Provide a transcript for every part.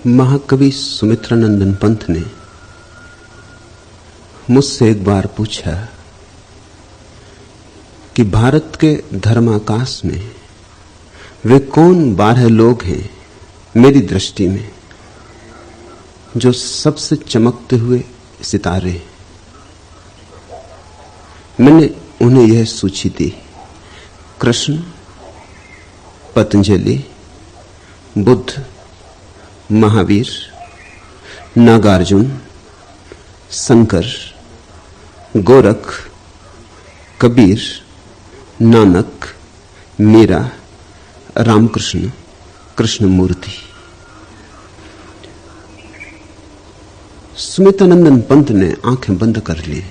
महाकवि सुमित्रानंदन पंत ने मुझसे एक बार पूछा कि भारत के धर्माकाश में वे कौन 12 लोग हैं मेरी दृष्टि में जो सबसे चमकते हुए सितारे। मैंने उन्हें यह सूची दी: कृष्ण, पतंजलि, बुद्ध, महावीर, नागार्जुन, शंकर, गोरख, कबीर, नानक, मीरा, रामकृष्ण, कृष्णमूर्ति। सुमित्रानंदन पंत ने आंखें बंद कर ली,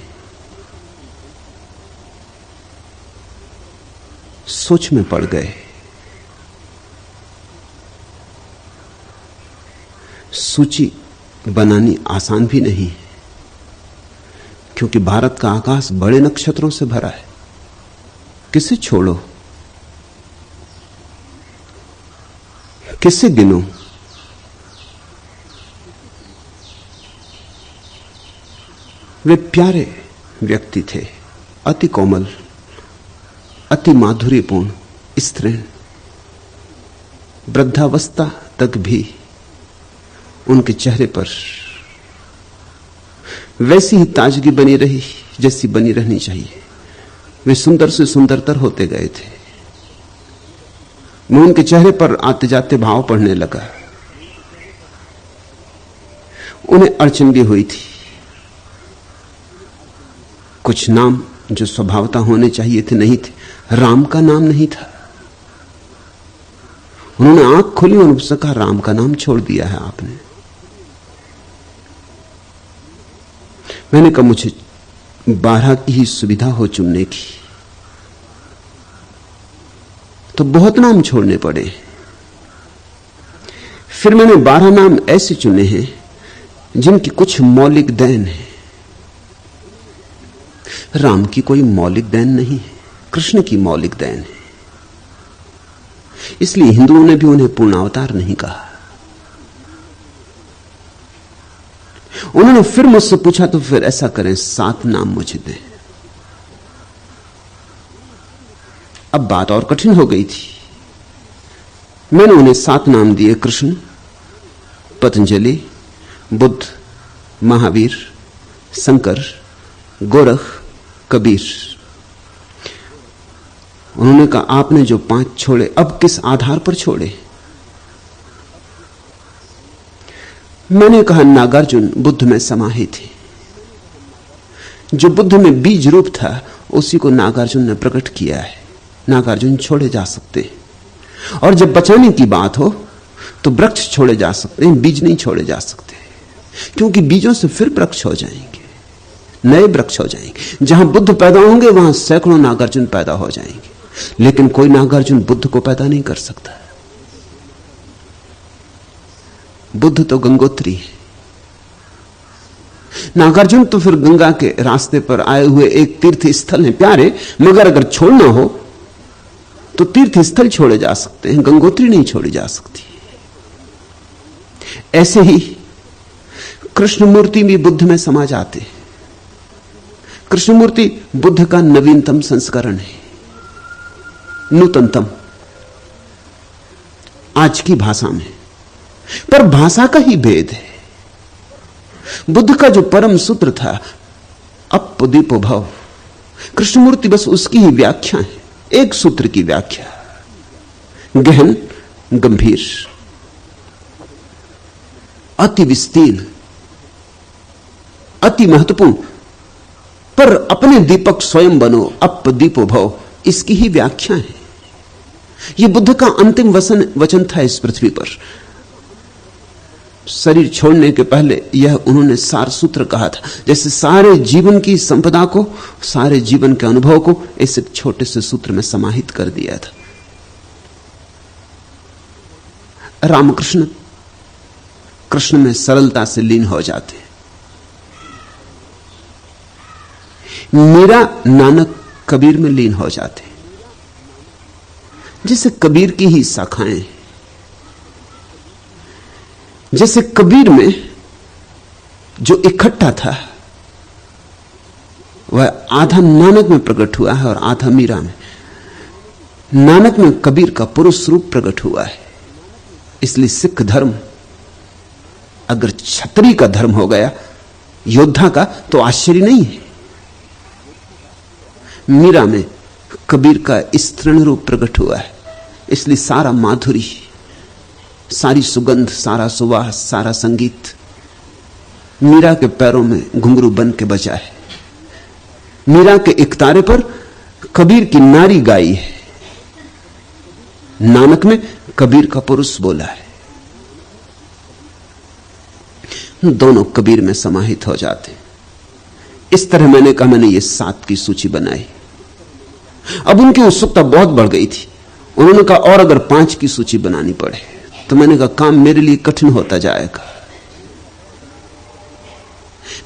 सोच में पड़ गए। सूची बनानी आसान भी नहीं है, क्योंकि भारत का आकाश बड़े नक्षत्रों से भरा है। किसे छोड़ो, किसे गिनो? वे प्यारे व्यक्ति थे, अति कोमल, अति माधुर्यपूर्ण स्त्रीण। वृद्धावस्था तक भी उनके चेहरे पर वैसी ही ताजगी बनी रही जैसी बनी रहनी चाहिए। वे सुंदर से सुंदरतर होते गए थे। मैं उनके चेहरे पर आते जाते भाव पढ़ने लगा। उन्हें अड़चन भी हुई थी। कुछ नाम जो स्वभावता होने चाहिए थे नहीं थे। राम का नाम नहीं था। उन्होंने आंख खोली और उनसे कहा, राम का नाम छोड़ दिया है आपने। मैंने कहा, मुझे 12 की ही सुविधा हो चुनने की, तो बहुत नाम छोड़ने पड़े। फिर मैंने 12 नाम ऐसे चुने हैं जिनकी कुछ मौलिक देन है। राम की कोई मौलिक देन नहीं है, कृष्ण की मौलिक देन है। इसलिए हिंदुओं ने भी उन्हें पूर्णावतार नहीं कहा। उन्होंने फिर मुझसे पूछा, तो फिर ऐसा करें 7 नाम मुझे दें। अब बात और कठिन हो गई थी। मैंने उन्हें 7 नाम दिए: कृष्ण, पतंजलि, बुद्ध, महावीर, शंकर, गोरख, कबीर। उन्होंने कहा, आपने जो 5 छोड़े, अब किस आधार पर छोड़े? मैंने कहा, नागार्जुन बुद्ध में समाहित थे। जो बुद्ध में बीज रूप था उसी को नागार्जुन ने प्रकट किया है। नागार्जुन छोड़े जा सकते हैं। और जब बचाने की बात हो तो वृक्ष छोड़े जा सकते हैं, बीज नहीं छोड़े जा सकते, क्योंकि बीजों से फिर वृक्ष हो जाएंगे, नए वृक्ष हो जाएंगे। जहां बुद्ध पैदा होंगे वहां सैकड़ों नागार्जुन पैदा हो जाएंगे, लेकिन कोई नागार्जुन बुद्ध को पैदा नहीं कर सकता। बुद्ध तो गंगोत्री है, नागार्जुन तो फिर गंगा के रास्ते पर आए हुए एक तीर्थ स्थल है। प्यारे, मगर अगर छोड़ना हो तो तीर्थ स्थल छोड़े जा सकते हैं, गंगोत्री नहीं छोड़ी जा सकती। ऐसे ही कृष्णमूर्ति भी बुद्ध में समा जाते। कृष्णमूर्ति बुद्ध का नवीनतम संस्करण है, नूतनतम आज की भाषा में। पर भाषा का ही भेद है। बुद्ध का जो परम सूत्र था, अप दीपो भव, कृष्णमूर्ति बस उसकी ही व्याख्या है, एक सूत्र की व्याख्या, गहन, गंभीर, अति विस्तीर्ण, अति महत्वपूर्ण। पर अपने दीपक स्वयं बनो, अप दीपो भव, इसकी ही व्याख्या है। यह बुद्ध का अंतिम वचन था इस पृथ्वी पर। शरीर छोड़ने के पहले यह उन्होंने सार सूत्र कहा था। जैसे सारे जीवन की संपदा को, सारे जीवन के अनुभव को इस एक छोटे से सूत्र में समाहित कर दिया था। रामकृष्ण कृष्ण में सरलता से लीन हो जाते। मीरा, नानक, कबीर में लीन हो जाते। जैसे कबीर की ही शाखाएं जैसे कबीर में जो इकट्ठा था वह आधा नानक में प्रकट हुआ है और आधा मीरा में। नानक में कबीर का पुरुष रूप प्रकट हुआ है, इसलिए सिख धर्म अगर क्षत्रिय का धर्म हो गया, योद्धा का, तो आश्चर्य नहीं है। मीरा में कबीर का स्त्रीण रूप प्रकट हुआ है, इसलिए सारा माधुरी, सारी सुगंध, सारा सुवास, सारा संगीत मीरा के पैरों में घुंघरू बन के बजा है। मीरा के इकतारे पर कबीर की नारी गाई है, नानक में कबीर का पुरुष बोला है। दोनों कबीर में समाहित हो जाते। इस तरह मैंने कहा, मैंने ये 7 की सूची बनाई। अब उनकी उत्सुकता बहुत बढ़ गई थी। उन्होंने कहा और अगर 5 की सूची बनानी पड़े, तो मैंने कहा काम मेरे लिए कठिन होता जाएगा।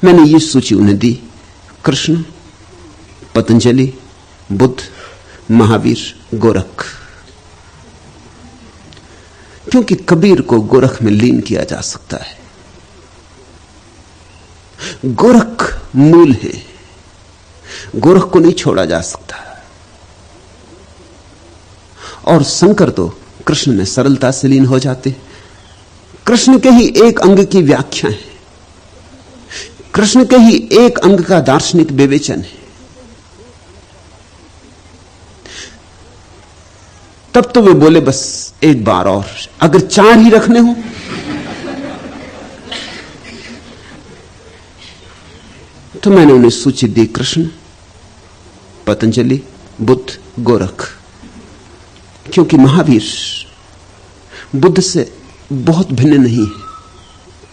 मैंने ये सूची उन्हें दी, कृष्ण, पतंजलि, बुद्ध, महावीर, गोरख। क्योंकि कबीर को गोरख में लीन किया जा सकता है। गोरख मूल है, गोरख को नहीं छोड़ा जा सकता। और शंकर तो कृष्ण में सरलता से लीन हो जाते। कृष्ण के ही एक अंग की व्याख्या है, कृष्ण के ही एक अंग का दार्शनिक विवेचन है। तब तो वे बोले बस एक बार और, अगर 4 ही रखने हो। तो मैंने उन्हें सूची दी, कृष्ण, पतंजलि, बुद्ध, गोरख। क्योंकि महावीर बुद्ध से बहुत भिन्न नहीं है,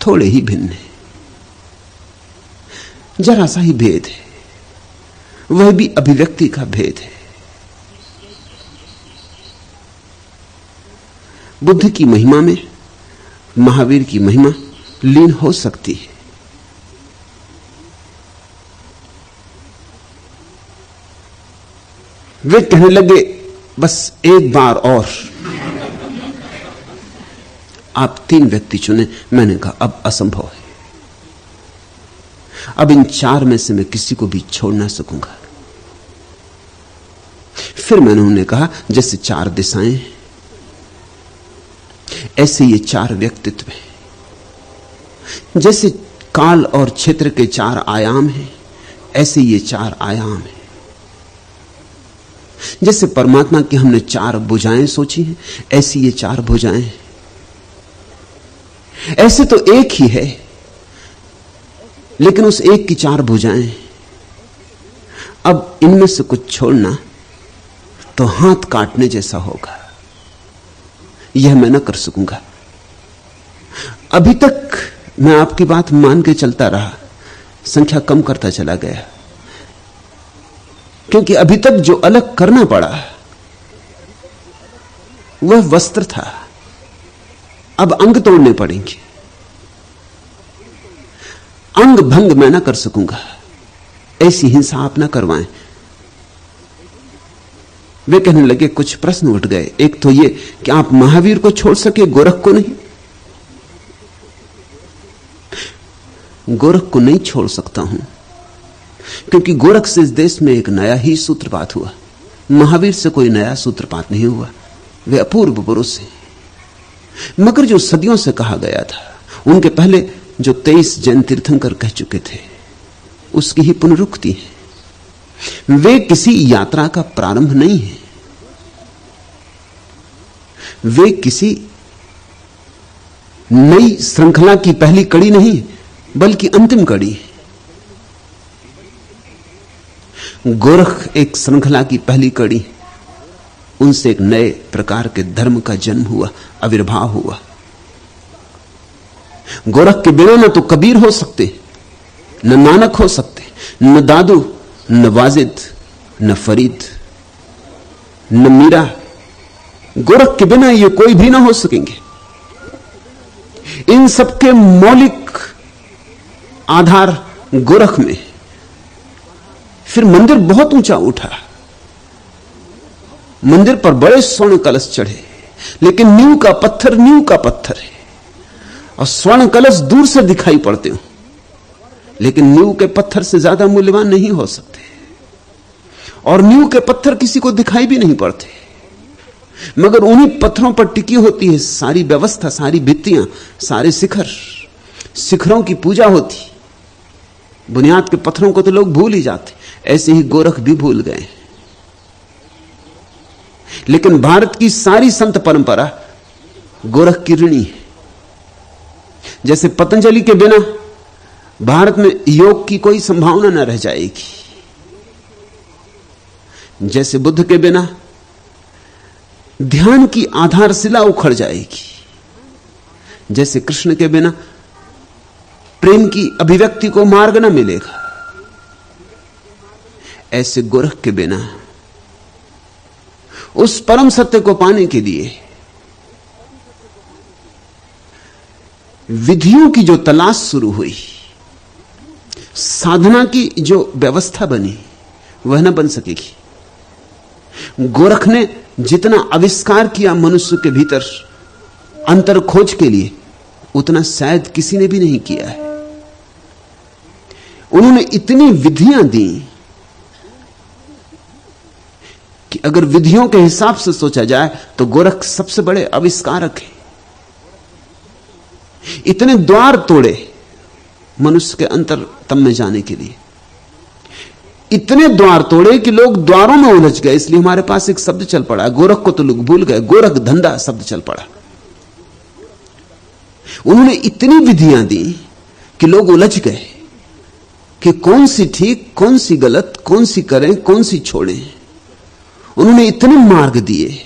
थोड़े ही भिन्न है, जरा सा ही भेद है, वह भी अभिव्यक्ति का भेद है। बुद्ध की महिमा में महावीर की महिमा लीन हो सकती है। वे कहने लगे बस एक बार और। आप 3 व्यक्ति चुने। मैंने कहा अब असंभव है, अब इन 4 में से मैं किसी को भी छोड़ ना सकूंगा। फिर मैंने उन्हें कहा जैसे 4 दिशाएं हैं, ऐसे ये 4 व्यक्तित्व हैं। जैसे काल और क्षेत्र के 4 आयाम हैं, ऐसे ये 4 आयाम हैं। जैसे परमात्मा की हमने 4 भुजाएं सोची हैं, ऐसी ये 4 भुजाएं हैं। ऐसे तो एक ही है, लेकिन उस एक की 4 भुजाएं। अब इनमें से कुछ छोड़ना तो हाथ काटने जैसा होगा, यह मैं न कर सकूंगा। अभी तक मैं आपकी बात मान के चलता रहा, संख्या कम करता चला गया, क्योंकि अभी तक जो अलग करना पड़ा वह वस्त्र था, अब अंग तोड़ने पड़ेंगे। अंग भंग मैं ना कर सकूंगा, ऐसी हिंसा आप ना करवाएं। वे कहने लगे कुछ प्रश्न उठ गए। एक तो ये कि आप महावीर को छोड़ सके, गोरख को नहीं। गोरख को नहीं छोड़ सकता हूं, क्योंकि गोरख से इस देश में एक नया ही सूत्रपात हुआ, महावीर से कोई नया सूत्रपात नहीं हुआ। वे अपूर्व पुरुष हैं, मगर जो सदियों से कहा गया था, उनके पहले जो 23 जैन तीर्थंकर कह चुके थे, उसकी ही पुनरुक्ति है। वे किसी यात्रा का प्रारंभ नहीं है, वे किसी नई श्रृंखला की पहली कड़ी नहीं, बल्कि अंतिम कड़ी है। गोरख एक श्रृंखला की पहली कड़ी, उनसे एक नए प्रकार के धर्म का जन्म हुआ, आविर्भाव हुआ। गोरख के बिना न तो कबीर हो सकते, न नानक हो सकते, न दादू, न वाजिद, न फरीद, न मीरा। गोरख के बिना ये कोई भी ना हो सकेंगे। इन सबके मौलिक आधार गोरख में। फिर मंदिर बहुत ऊंचा उठा, मंदिर पर बड़े सोने कलश चढ़े, लेकिन नींव का पत्थर नींव का पत्थर है। और स्वर्ण कलश दूर से दिखाई पड़ते हो, लेकिन नींव के पत्थर से ज्यादा मूल्यवान नहीं हो सकते। और नींव के पत्थर किसी को दिखाई भी नहीं पड़ते, मगर उन्हीं पत्थरों पर टिकी होती है सारी व्यवस्था, सारी भित्तियां, सारे शिखरों की पूजा होती। बुनियाद के पत्थरों को तो लोग भूल ही जाते, ऐसे ही गोरख भी भूल गए। लेकिन भारत की सारी संत परंपरा गोरख की ऋणी है। जैसे पतंजलि के बिना भारत में योग की कोई संभावना न रह जाएगी, जैसे बुद्ध के बिना ध्यान की आधारशिला उखड़ जाएगी, जैसे कृष्ण के बिना प्रेम की अभिव्यक्ति को मार्ग न मिलेगा, ऐसे गोरख के बिना उस परम सत्य को पाने के लिए विधियों की जो तलाश शुरू हुई, साधना की जो व्यवस्था बनी, वह न बन सकेगी। गोरख ने जितना आविष्कार किया मनुष्य के भीतर अंतर खोज के लिए, उतना शायद किसी ने भी नहीं किया है। उन्होंने इतनी विधियां दी कि अगर विधियों के हिसाब से सोचा जाए तो गोरख सबसे बड़े आविष्कारक हैं। इतने द्वार तोड़े मनुष्य के अंतरतम में जाने के लिए, इतने द्वार तोड़े कि लोग द्वारों में उलझ गए। इसलिए हमारे पास एक शब्द चल पड़ा, गोरख को तो लोग भूल गए, गोरख धंधा शब्द चल पड़ा। उन्होंने इतनी विधियां दी कि लोग उलझ गए कि कौन सी ठीक, कौन सी गलत, कौन सी करें, कौन सी छोड़ें। उन्होंने इतने मार्ग दिए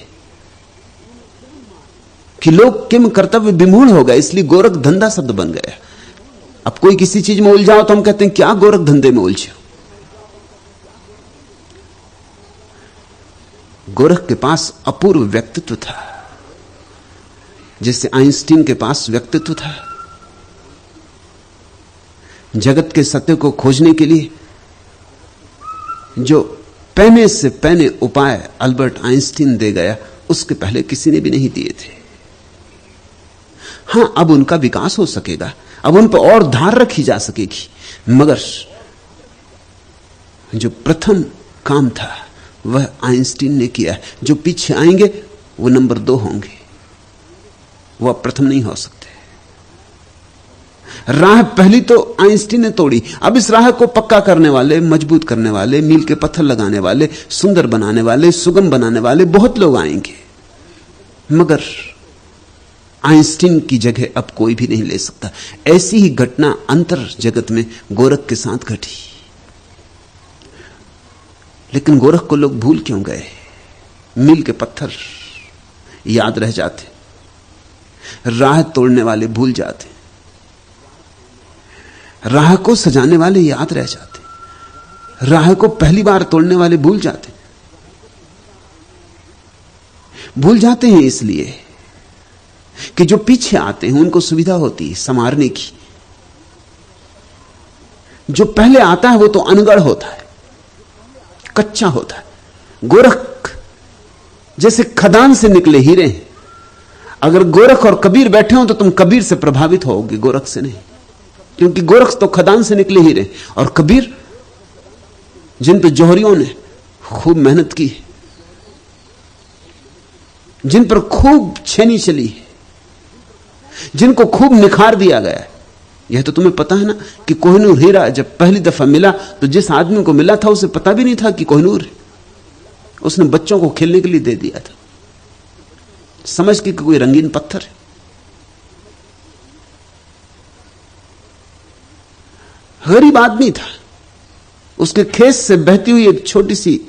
कि लोग किम कर्तव्य विमूढ़ हो गए। इसलिए गोरख धंधा शब्द बन गया। अब कोई किसी चीज में उलझाओ तो हम कहते हैं क्या गोरख धंधे में उलझे। गोरख के पास अपूर्व व्यक्तित्व था, जैसे आइंस्टीन के पास व्यक्तित्व था। जगत के सत्य को खोजने के लिए जो पैने से पैने उपाय अल्बर्ट आइंस्टीन दे गया, उसके पहले किसी ने भी नहीं दिए थे। हां, अब उनका विकास हो सकेगा, अब उन पर और धार रखी जा सकेगी, मगर जो प्रथम काम था वह आइंस्टीन ने किया। जो पीछे आएंगे वो नंबर 2 होंगे, वह प्रथम नहीं हो सकते। राह पहली तो आइंस्टीन ने तोड़ी, अब इस राह को पक्का करने वाले, मजबूत करने वाले, मील के पत्थर लगाने वाले, सुंदर बनाने वाले, सुगम बनाने वाले बहुत लोग आएंगे, मगर आइंस्टीन की जगह अब कोई भी नहीं ले सकता। ऐसी ही घटना अंतर जगत में गोरख के साथ घटी। लेकिन गोरख को लोग भूल क्यों गए? मील के पत्थर याद रह जाते, राह तोड़ने वाले भूल जाते, राह को सजाने वाले याद रह जाते, राह को पहली बार तोड़ने वाले भूल जाते। भूल जाते हैं इसलिए कि जो पीछे आते हैं उनको सुविधा होती है संवारने की। जो पहले आता है वो तो अनगढ़ होता है, कच्चा होता है। गोरख जैसे खदान से निकले हीरे हैं। अगर गोरख और कबीर बैठे हो तो तुम कबीर से प्रभावित होगे, गोरख से नहीं, क्योंकि गोरख तो खदान से निकले हीरे, और कबीर जिन पर जौहरियों ने खूब मेहनत की, जिन पर खूब छेनी चली, जिनको खूब निखार दिया गया। यह तो तुम्हें पता है ना कि कोहिनूर हीरा जब पहली दफा मिला तो जिस आदमी को मिला था उसे पता भी नहीं था कि कोहिनूर है। उसने बच्चों को खेलने के लिए दे दिया था, समझ के कोई रंगीन पत्थर है। गरीब आदमी था, उसके खेत से बहती हुई एक छोटी सी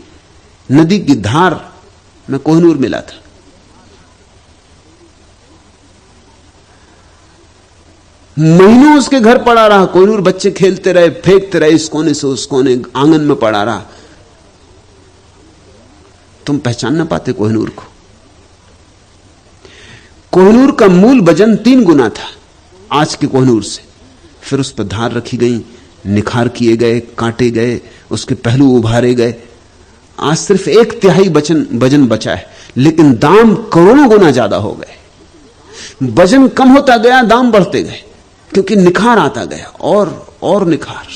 नदी की धार में कोहिनूर मिला था। महीनों उसके घर पड़ा रहा कोहिनूर, बच्चे खेलते रहे, फेंकते रहे, इस कोने से उस कोने, आंगन में पड़ा रहा। तुम पहचान ना पाते कोहिनूर को। कोहिनूर का मूल वजन 3 गुना था आज के कोहिनूर से। फिर उस पर धार रखी गई, निखार किए गए, काटे गए, उसके पहलू उभारे गए। आज सिर्फ 1/3 वजन बचा है, लेकिन दाम करोड़ों गुना ज्यादा हो गए। वजन कम होता गया, दाम बढ़ते गए, क्योंकि निखार आता गया और निखार।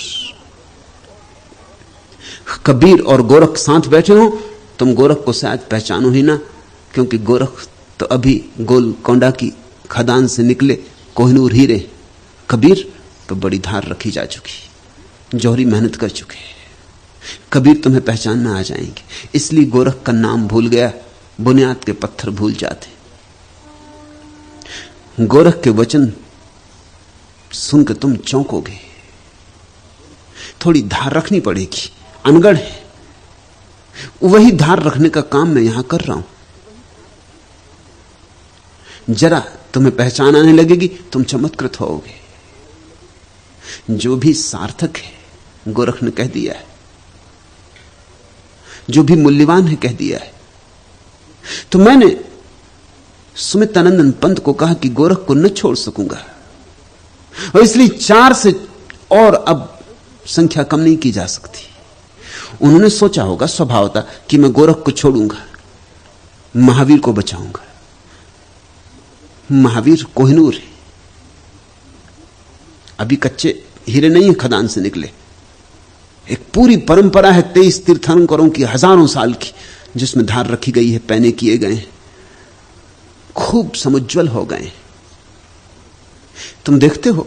कबीर और गोरख साथ बैठे हो, तुम गोरख को शायद पहचानो ही ना, क्योंकि गोरख तो अभी गोलकोंडा की खदान से निकले कोहिनूर हीरे। कबीर तो बड़ी धार रखी जा चुकी, जौहरी मेहनत कर चुके। कबीर तुम्हें पहचान में आ जाएंगे। इसलिए गोरख का नाम भूल गया, बुनियाद के पत्थर भूल जाते। गोरख के वचन सुनकर तुम चौंकोगे। थोड़ी धार रखनी पड़ेगी, अनगढ़ है। वही धार रखने का काम मैं यहां कर रहा हूं। जरा तुम्हें पहचान आने लगेगी, तुम चमत्कृत होोगे। जो भी सार्थक है गोरख ने कह दिया है, जो भी मूल्यवान है कह दिया है। तो मैंने सुमित्रानंदन पंत को कहा कि गोरख को न छोड़ सकूंगा, और इसलिए 4 से और अब संख्या कम नहीं की जा सकती। उन्होंने सोचा होगा स्वभावता कि मैं गोरख को छोड़ूंगा, महावीर को बचाऊंगा। महावीर कोहिनूर है, अभी कच्चे हीरे नहीं है खदान से निकले। एक पूरी परंपरा है 23 तीर्थंकरों की, हजारों साल की, जिसमें धार रखी गई है, पैने किए गए हैं, खूब समुज्वल हो गए। तुम देखते हो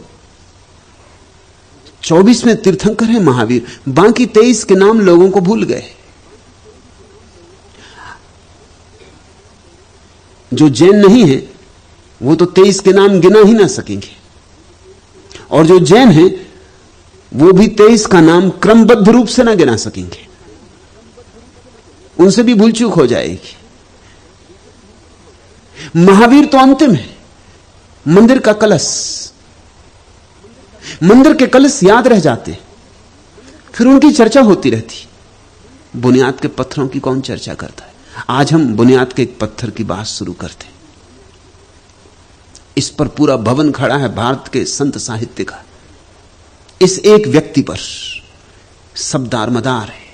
24वें तीर्थंकर है महावीर, बाकी 23 के नाम लोगों को भूल गए। जो जैन नहीं है वो तो 23 के नाम गिना ही ना सकेंगे, और जो जैन है वो भी 23 का नाम क्रमबद्ध रूप से ना गिना सकेंगे, उनसे भी भूल चूक हो जाएगी। महावीर तो अंतिम है। मंदिर का कलश, मंदिर के कलश याद रह जाते, फिर उनकी चर्चा होती रहती। बुनियाद के पत्थरों की कौन चर्चा करता है? आज हम बुनियाद के एक पत्थर की बात शुरू करते। इस पर पूरा भवन खड़ा है भारत के संत साहित्य का, इस एक व्यक्ति पर सब दारमदार है।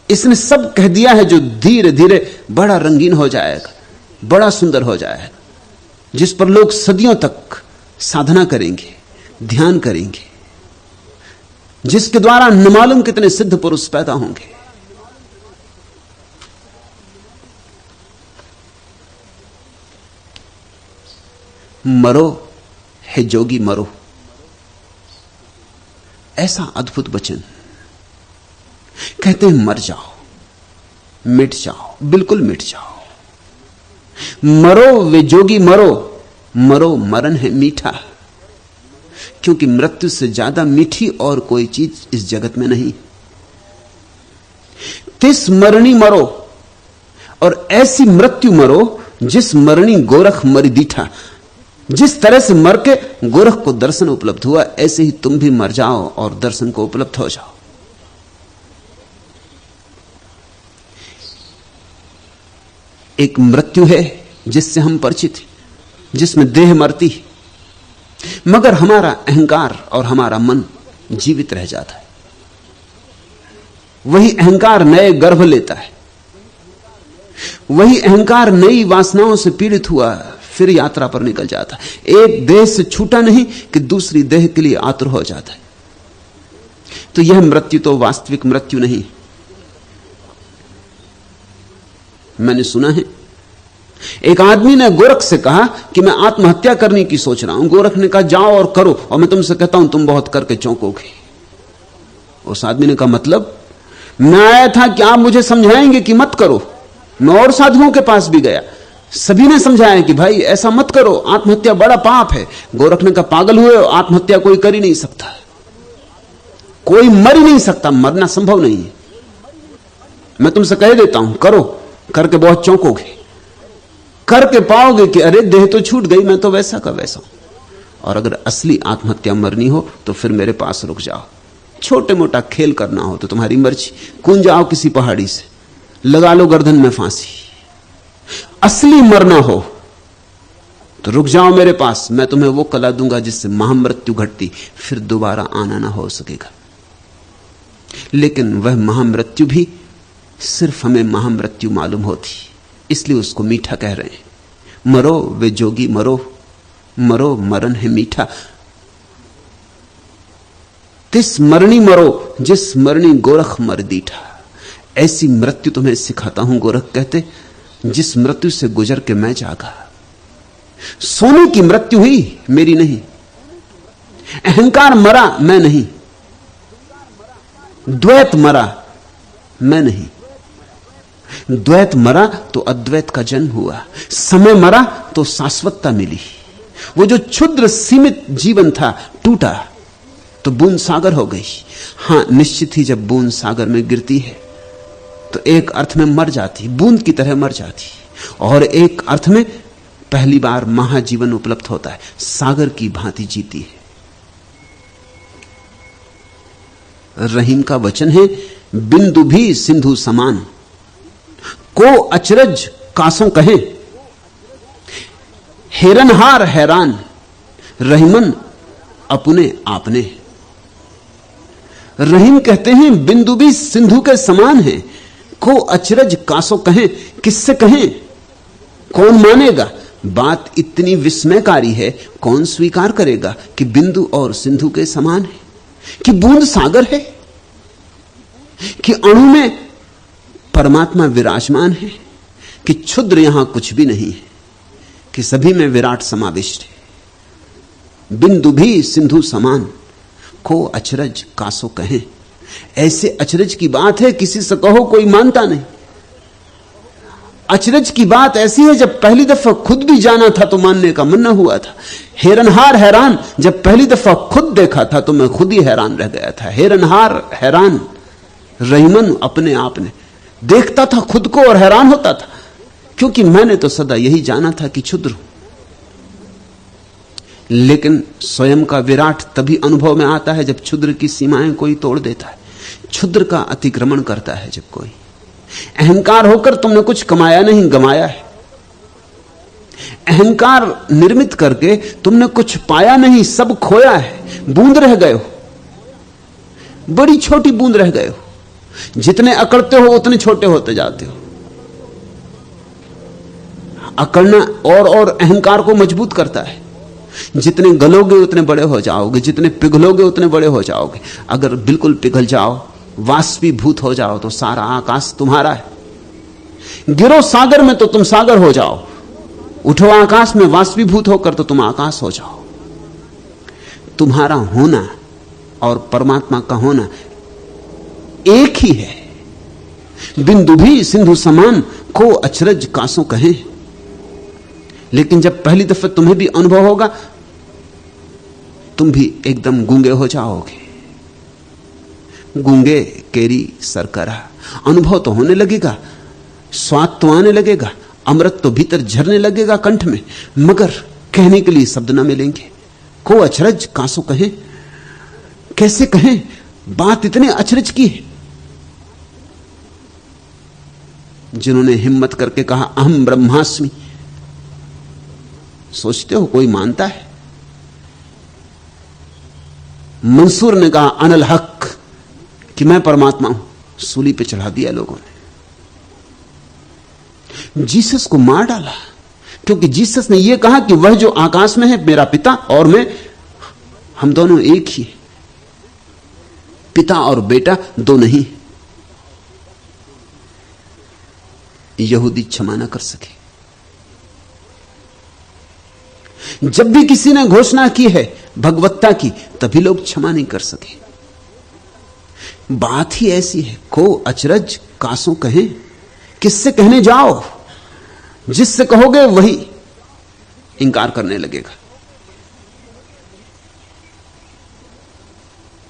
इसने सब कह दिया है जो धीरे धीरे बड़ा रंगीन हो जाएगा, बड़ा सुंदर हो जाएगा, जिस पर लोग सदियों तक साधना करेंगे, ध्यान करेंगे, जिसके द्वारा न मालूम कितने सिद्ध पुरुष पैदा होंगे। मरो हे जोगी मरो, ऐसा अद्भुत वचन। कहते हैं मर जाओ, मिट जाओ, बिल्कुल मिट जाओ। मरो वे जोगी मरो, मरो मरण है मीठा, क्योंकि मृत्यु से ज्यादा मीठी और कोई चीज इस जगत में नहीं। तिस मरणी मरो, और ऐसी मृत्यु मरो जिस मरणी गोरख मरि दीठा। जिस तरह से मर के गोरख को दर्शन उपलब्ध हुआ, ऐसे ही तुम भी मर जाओ और दर्शन को उपलब्ध हो जाओ। एक मृत्यु है जिससे हम परिचित हैं, जिसमें देह मरती है, मगर हमारा अहंकार और हमारा मन जीवित रह जाता है। वही अहंकार नए गर्भ लेता है, वही अहंकार नई वासनाओं से पीड़ित हुआ फिर यात्रा पर निकल जाता है। एक देह से छूटा नहीं कि दूसरी देह के लिए आतुर हो जाता है। तो यह मृत्यु तो वास्तविक मृत्यु नहीं। मैंने सुना है एक आदमी ने गोरख से कहा कि मैं आत्महत्या करने की सोच रहा हूं। गोरख ने कहा जाओ और करो, और मैं तुमसे कहता हूं तुम बहुत करके चौंकोगे। उस आदमी ने कहा मतलब? मैं आया था कि आप मुझे समझाएंगे कि मत करो। मैं और साधुओं के पास भी गया, सभी ने समझाया कि भाई ऐसा मत करो, आत्महत्या बड़ा पाप है। गोरख ने कहा पागल हुए हो, आत्महत्या कोई कर ही नहीं सकता, कोई मर ही नहीं सकता, मरना संभव नहीं है। मैं तुमसे कह देता हूं करो, करके बहुत चौंकोगे, करके पाओगे कि अरे देह तो छूट गई, मैं तो वैसा का वैसा हूं। और अगर असली आत्महत्या मरनी हो तो फिर मेरे पास रुक जाओ। छोटे मोटा खेल करना हो तो तुम्हारी मर्जी, कूद जाओ किसी पहाड़ी से, लगा लो गर्दन में फांसी। असली मरना हो तो रुक जाओ मेरे पास, मैं तुम्हें वो कला दूंगा जिससे महामृत्यु घटती फिर दोबारा आना ना हो सकेगा। लेकिन वह महामृत्यु भी सिर्फ हमें महामृत्यु मालूम होती, इसलिए उसको मीठा कह रहे हैं। मरो वे जोगी मरो, मरो मरण है मीठा। तिस मरणी मरो जिस मरणी गोरख मर दीठा। ऐसी मृत्यु तुम्हें सिखाता हूं, गोरख कहते, जिस मृत्यु से गुजर के मैं जागा। सोने की मृत्यु हुई, मेरी नहीं। अहंकार मरा, मैं नहीं। द्वैत मरा, मैं नहीं। द्वैत मरा तो अद्वैत का जन्म हुआ, समय मरा तो शाश्वतता मिली। वो जो क्षुद्र सीमित जीवन था टूटा तो बूंद सागर हो गई। हां, निश्चित ही जब बूंद सागर में गिरती है तो एक अर्थ में मर जाती, बूंद की तरह मर जाती, और एक अर्थ में पहली बार महाजीवन उपलब्ध होता है, सागर की भांति जीती है। रहीम का वचन है, बिंदु भी सिंधु समान, को अचरज कासों कहे, हेरनहार हैरान, रहीमन अपने आपने। रहीम कहते हैं बिंदु भी सिंधु के समान है, को अचरज कासों कहें, किससे कहें, कौन मानेगा। बात इतनी विस्मयकारी है, कौन स्वीकार करेगा कि बिंदु और सिंधु के समान है, कि बूंद सागर है, कि अणु में परमात्मा विराजमान है, कि क्षुद्र यहां कुछ भी नहीं है, कि सभी में विराट समाविष्ट है। बिंदु भी सिंधु समान, को अचरज कासो कहें। ऐसे अचरज की बात है, किसी से कहो कोई मानता नहीं। अचरज की बात ऐसी है, जब पहली दफा खुद भी जाना था तो मानने का मन न हुआ था। हेरनहार हैरान, जब पहली दफा खुद देखा था तो मैं खुद ही हैरान रह गया था। हेरनहार हैरान, रहीमन अपने आप ने। देखता था खुद को और हैरान होता था, क्योंकि मैंने तो सदा यही जाना था कि क्षुद्र हूं। लेकिन स्वयं का विराट तभी अनुभव में आता है जब क्षुद्र की सीमाएं कोई तोड़ देता है, क्षुद्र का अतिक्रमण करता है जब कोई। अहंकार होकर तुमने कुछ कमाया नहीं, गमाया है। अहंकार निर्मित करके तुमने कुछ पाया नहीं, सब खोया है। बूंद रह गए हो, बड़ी छोटी बूंद रह गए हो। जितने अकड़ते हो उतने छोटे होते जाते हो। अकड़ना और अहंकार को मजबूत करता है। जितने गलोगे उतने बड़े हो जाओगे, जितने पिघलोगे उतने बड़े हो जाओगे। अगर बिल्कुल पिघल जाओ, वाष्पीभूत हो जाओ, तो सारा आकाश तुम्हारा है। गिरो सागर में तो तुम सागर हो जाओ, उठो आकाश में वाष्पीभूत होकर तो तुम आकाश हो जाओ। तुम्हारा होना और परमात्मा का होना एक ही है। बिंदु भी सिंधु समान, को अचरज कासों कहें। लेकिन जब पहली दफे तुम्हें भी अनुभव होगा, तुम भी एकदम गूंगे हो जाओगे। गूंगे केरी सरकरा, अनुभव तो होने लगेगा, स्वाद तो आने लगेगा, अमृत तो भीतर झरने लगेगा कंठ में, मगर कहने के लिए शब्द ना मिलेंगे। को अचरज कासों कहें, कैसे कहें, बात इतने अचरज की है। जिन्होंने हिम्मत करके कहा अहम ब्रह्मास्मि, सोचते हो कोई मानता है? मंसूर ने कहा अनल हक, कि मैं परमात्मा हूं, सूली पे चढ़ा दिया लोगों ने। जीसस को मार डाला, क्योंकि जीसस ने यह कहा कि वह जो आकाश में है मेरा पिता और मैं, हम दोनों एक ही, पिता और बेटा दो नहीं। यहूदी क्षमा न कर सके। जब भी किसी ने घोषणा की है भगवत्ता की, तभी लोग क्षमा नहीं कर सके। बात ही ऐसी है, को अचरज कासों कहें, किससे कहने जाओ? जिससे कहोगे वही इंकार करने लगेगा।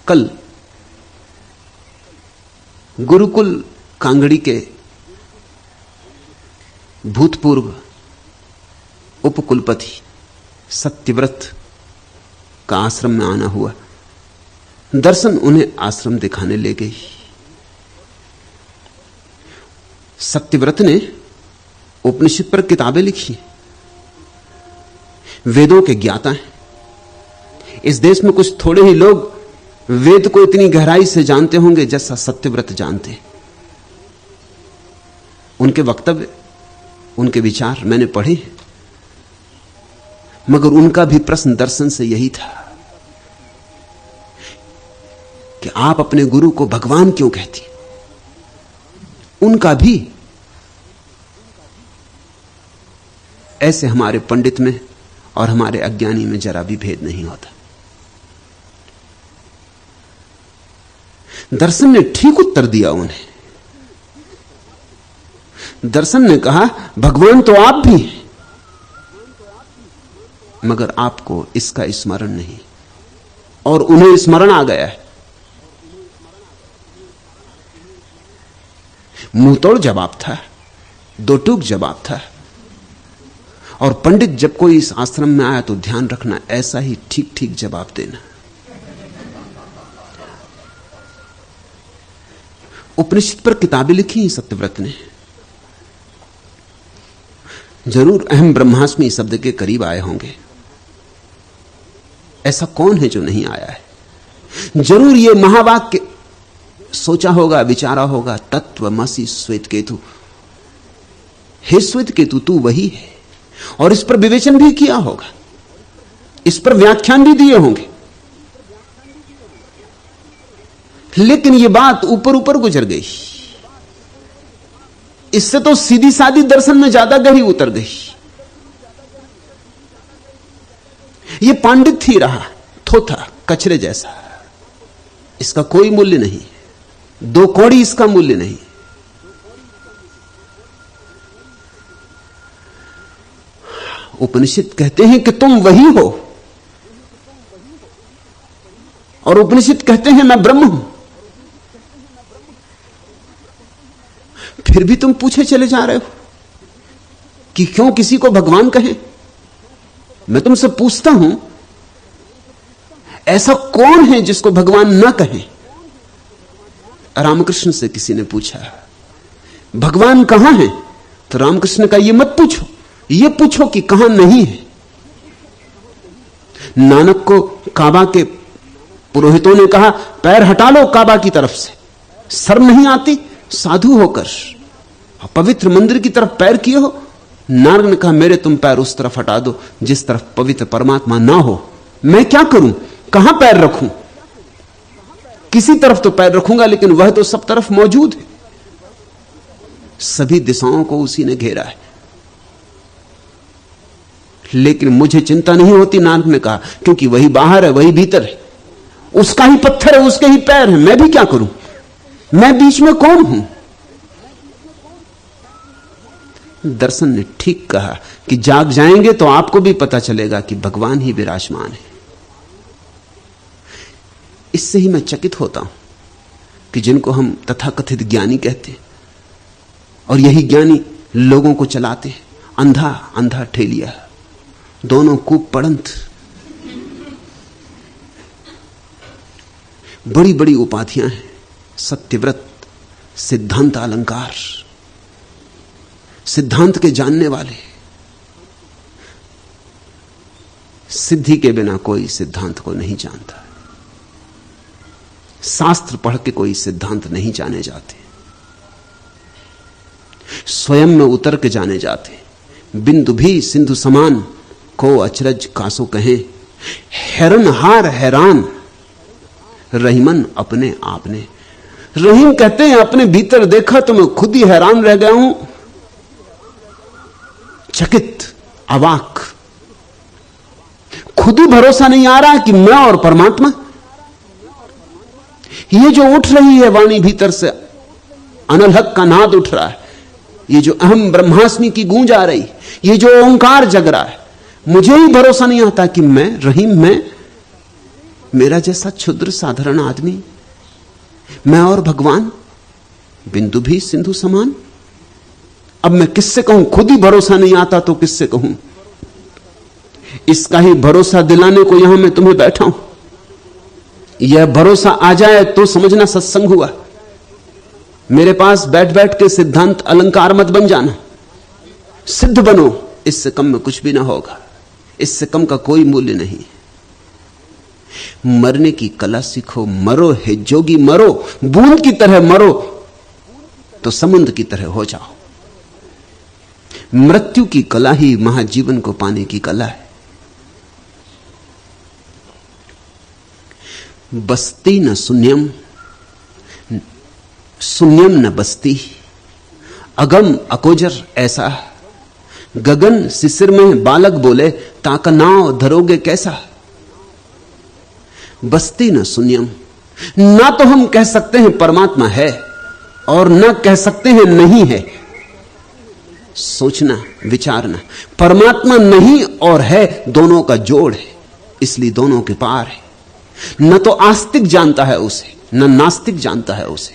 कल गुरुकुल कांगड़ी के भूतपूर्व उपकुलपति सत्यव्रत का आश्रम में आना हुआ। दर्शन उन्हें आश्रम दिखाने ले गई। सत्यव्रत ने उपनिषद पर किताबें लिखी, वेदों के ज्ञाता हैं। इस देश में कुछ थोड़े ही लोग वेद को इतनी गहराई से जानते होंगे जैसा सत्यव्रत जानते। उनके वक्तव्य, उनके विचार मैंने पढ़े। मगर उनका भी प्रश्न दर्शन से यही था कि आप अपने गुरु को भगवान क्यों कहती? उनका भी ऐसे हमारे पंडित में और हमारे अज्ञानी में जरा भी भेद नहीं होता। दर्शन ने ठीक उत्तर दिया उन्हें। दर्शन ने कहा भगवान तो आप भी हैं, मगर आपको इसका स्मरण नहीं। और उन्हें स्मरण आ गया है। मुंहतोड़ जवाब था, दो टूक जवाब था। और पंडित जब कोई इस आश्रम में आया तो ध्यान रखना, ऐसा ही ठीक ठीक जवाब देना। उपनिषद पर किताबें लिखी सत्यव्रत ने, जरूर अहम ब्रह्मास्मि शब्द के करीब आए होंगे। ऐसा कौन है जो नहीं आया है? जरूर ये महावाक्य सोचा होगा, विचारा होगा, तत्वमसि श्वेत केतु, हे श्वेत केतु तू वही है। और इस पर विवेचन भी किया होगा, इस पर व्याख्यान भी दिए होंगे। लेकिन यह बात ऊपर ऊपर गुजर गई, इससे तो सीधी सादी दर्शन में ज्यादा गहरी उतर गई। यह पांडित ही रहा, थोथा कचरे जैसा, इसका कोई मूल्य नहीं, दो कौड़ी इसका मूल्य नहीं। उपनिषद कहते हैं कि तुम वही हो, और उपनिषद कहते हैं मैं ब्रह्म हूं। फिर भी तुम पूछे चले जा रहे हो कि क्यों किसी को भगवान कहें। मैं तुमसे पूछता हूं, ऐसा कौन है जिसको भगवान न कहें? रामकृष्ण से किसी ने पूछा भगवान कहां है? तो रामकृष्ण का ये मत पूछो, ये पूछो कि कहां नहीं है। नानक को काबा के पुरोहितों ने कहा पैर हटा लो काबा की तरफ से, शर्म नहीं आती? साधु होकर पवित्र मंदिर की तरफ पैर किए हो। नानक ने कहा मेरे तुम पैर उस तरफ हटा दो जिस तरफ पवित्र परमात्मा ना हो। मैं क्या करूं, कहां पैर रखूं? किसी तरफ तो पैर रखूंगा, लेकिन वह तो सब तरफ मौजूद है। सभी दिशाओं को उसी ने घेरा है। लेकिन मुझे चिंता नहीं होती, नानक ने कहा, क्योंकि वही बाहर है, वही भीतर है। उसका ही पत्थर है, उसके ही पैर हैं। मैं भी क्या करूं? मैं बीच में कौन हूं? दर्शन ने ठीक कहा कि जाग जाएंगे तो आपको भी पता चलेगा कि भगवान ही विराजमान है। इससे ही मैं चकित होता हूं कि जिनको हम तथाकथित ज्ञानी कहते हैं, और यही ज्ञानी लोगों को चलाते हैं, अंधा अंधा ठेलिया, दोनों कूप पड़ंत, बड़ी बड़ी उपाधियां हैं, सत्यव्रत, सिद्धांत अलंकार, सिद्धांत के जानने वाले। सिद्धि के बिना कोई सिद्धांत को नहीं जानता। शास्त्र पढ़ के कोई सिद्धांत नहीं जाने जाते, स्वयं में उतर के जाने जाते। बिंदु भी सिंधु समान, को अचरज कासो कहें, हैरन हार हैरान, रहीमन अपने आपने। रहीम कहते हैं अपने भीतर देखा तो मैं खुद ही हैरान रह गया हूं, चकित, अवाक। खुद ही भरोसा नहीं आ रहा कि मैं और परमात्मा, ये जो उठ रही है वाणी भीतर से, अनलहक का नाद उठ रहा है, ये जो अहम ब्रह्मास्मि की गूंज आ रही, ये जो ओंकार जग रहा है, मुझे ही भरोसा नहीं आता कि मैं रहीम, मैं मेरा जैसा क्षुद्र साधारण आदमी, मैं और भगवान बिंदु भी सिंधु समान। अब मैं किससे कहूं? खुद ही भरोसा नहीं आता तो किससे कहूं? इसका ही भरोसा दिलाने को यहां मैं तुम्हें बैठा हूं। यह भरोसा आ जाए तो समझना सत्संग हुआ। मेरे पास बैठ बैठ के सिद्धांत अलंकार मत बन जाना, सिद्ध बनो। इससे कम में कुछ भी ना होगा, इससे कम का कोई मूल्य नहीं। मरने की कला सीखो, मरो है जोगी मरो, बूंद की तरह मरो तो समुद्र की तरह हो जाओ। मृत्यु की कला ही महाजीवन को पाने की कला है। बस्ती न शून्यम, शून्यम न बस्ती, अगम अकोजर ऐसा, गगन शिशिर में बालक बोले, ताका नाव धरोगे कैसा। बस्ती न शून्यम, ना तो हम कह सकते हैं परमात्मा है और ना कह सकते हैं नहीं है। सोचना, विचारना, परमात्मा नहीं और है दोनों का जोड़ है, इसलिए दोनों के पार है। न तो आस्तिक जानता है उसे, न नास्तिक जानता है उसे।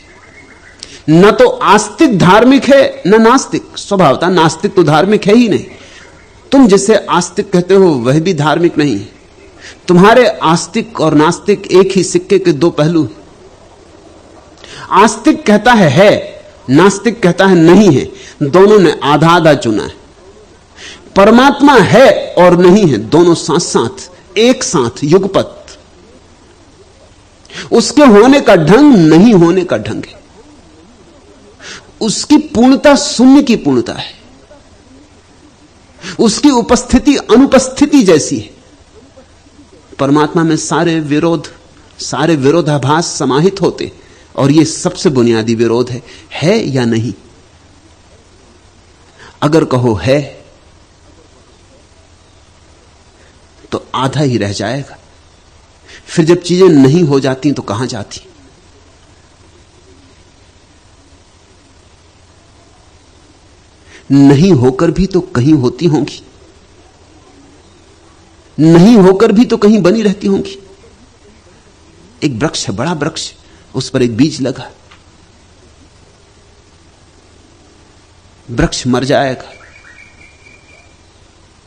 न तो आस्तिक धार्मिक है, न नास्तिक। स्वभावतः नास्तिक तो धार्मिक है ही नहीं। तुम जिसे आस्तिक कहते हो वह भी धार्मिक नहीं है। तुम्हारे आस्तिक और नास्तिक एक ही सिक्के के दो पहलू हैं। आस्तिक कहता है, नास्तिक कहता है नहीं है। दोनों ने आधा आधा चुना है। परमात्मा है और नहीं है, दोनों साथ साथ, एक साथ, युगपत। उसके होने का ढंग नहीं होने का ढंग है। उसकी पूर्णता शून्य की पूर्णता है। उसकी उपस्थिति अनुपस्थिति जैसी है। परमात्मा में सारे विरोध, सारे विरोधाभास समाहित होते, और यह सबसे बुनियादी विरोध है या नहीं। अगर कहो है तो आधा ही रह जाएगा। फिर जब चीजें नहीं हो जाती तो कहां जाती। नहीं होकर भी तो कहीं होती होंगी, नहीं होकर भी तो कहीं बनी रहती होंगी। एक वृक्ष है, बड़ा वृक्ष, उस पर एक बीज लगा, वृक्ष मर जाएगा।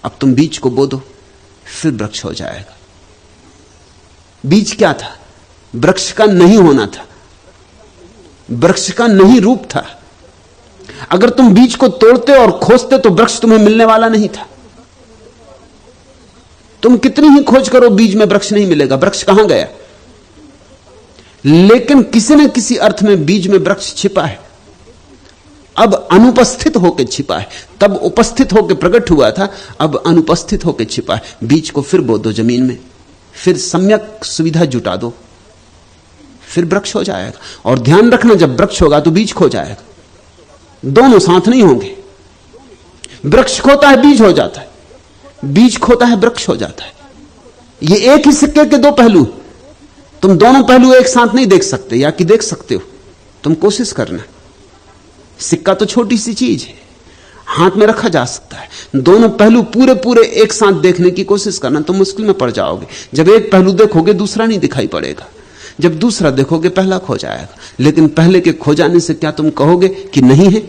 अब तुम बीज को बो दो, फिर वृक्ष हो जाएगा। बीज क्या था? वृक्ष का नहीं होना था, वृक्ष का नहीं रूप था। अगर तुम बीज को तोड़ते और खोजते तो वृक्ष तुम्हें मिलने वाला नहीं था। तुम कितनी ही खोज करो, बीज में वृक्ष नहीं मिलेगा। वृक्ष कहां गया? लेकिन किसी न किसी अर्थ में बीज में वृक्ष छिपा है। अब अनुपस्थित होकर छिपा है, तब उपस्थित होकर प्रकट हुआ था, अब अनुपस्थित होकर छिपा है। बीज को फिर बो दो जमीन में, फिर सम्यक सुविधा जुटा दो, फिर वृक्ष हो जाएगा। और ध्यान रखना, जब वृक्ष होगा तो बीज खो जाएगा, दोनों साथ नहीं होंगे। वृक्ष खोता है, बीज हो जाता है, बीज खोता है, वृक्ष हो जाता है। ये एक ही सिक्के के दो पहलू। तुम दोनों पहलू एक साथ नहीं देख सकते, या कि देख सकते हो, तुम कोशिश करना। सिक्का तो छोटी सी चीज है, हाथ में रखा जा सकता है। दोनों पहलू पूरे पूरे एक साथ देखने की कोशिश करना, तुम मुश्किल में पड़ जाओगे। जब एक पहलू देखोगे दूसरा नहीं दिखाई पड़ेगा, जब दूसरा देखोगे पहला खो जाएगा। लेकिन पहले के खो जाने से क्या तुम कहोगे कि नहीं है?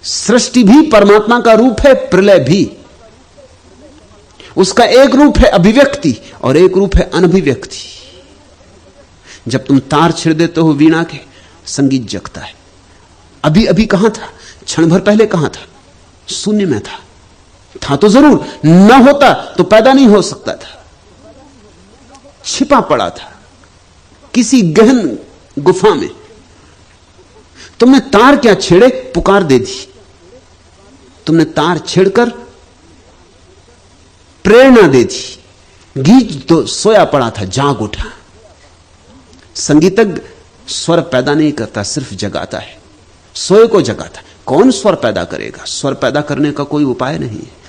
सृष्टि भी परमात्मा का रूप है, प्रलय भी। उसका एक रूप है अभिव्यक्ति और एक रूप है अनभिव्यक्ति। जब तुम तार छिड़ देते हो वीणा के, संगीत जगता है। अभी अभी कहां था? क्षण भर पहले कहां था? शून्य में था तो जरूर, न होता तो पैदा नहीं हो सकता था, छिपा पड़ा था किसी गहन गुफा में। तुमने तार क्या छेड़े, पुकार दे दी। तुमने तार छेड़कर प्रेरणा दे दी। गीत तो सोया पड़ा था, जाग उठा। संगीतज्ञ स्वर पैदा नहीं करता, सिर्फ जगाता है, सोए को जगाता। कौन स्वर पैदा करेगा? स्वर पैदा करने का कोई उपाय नहीं है।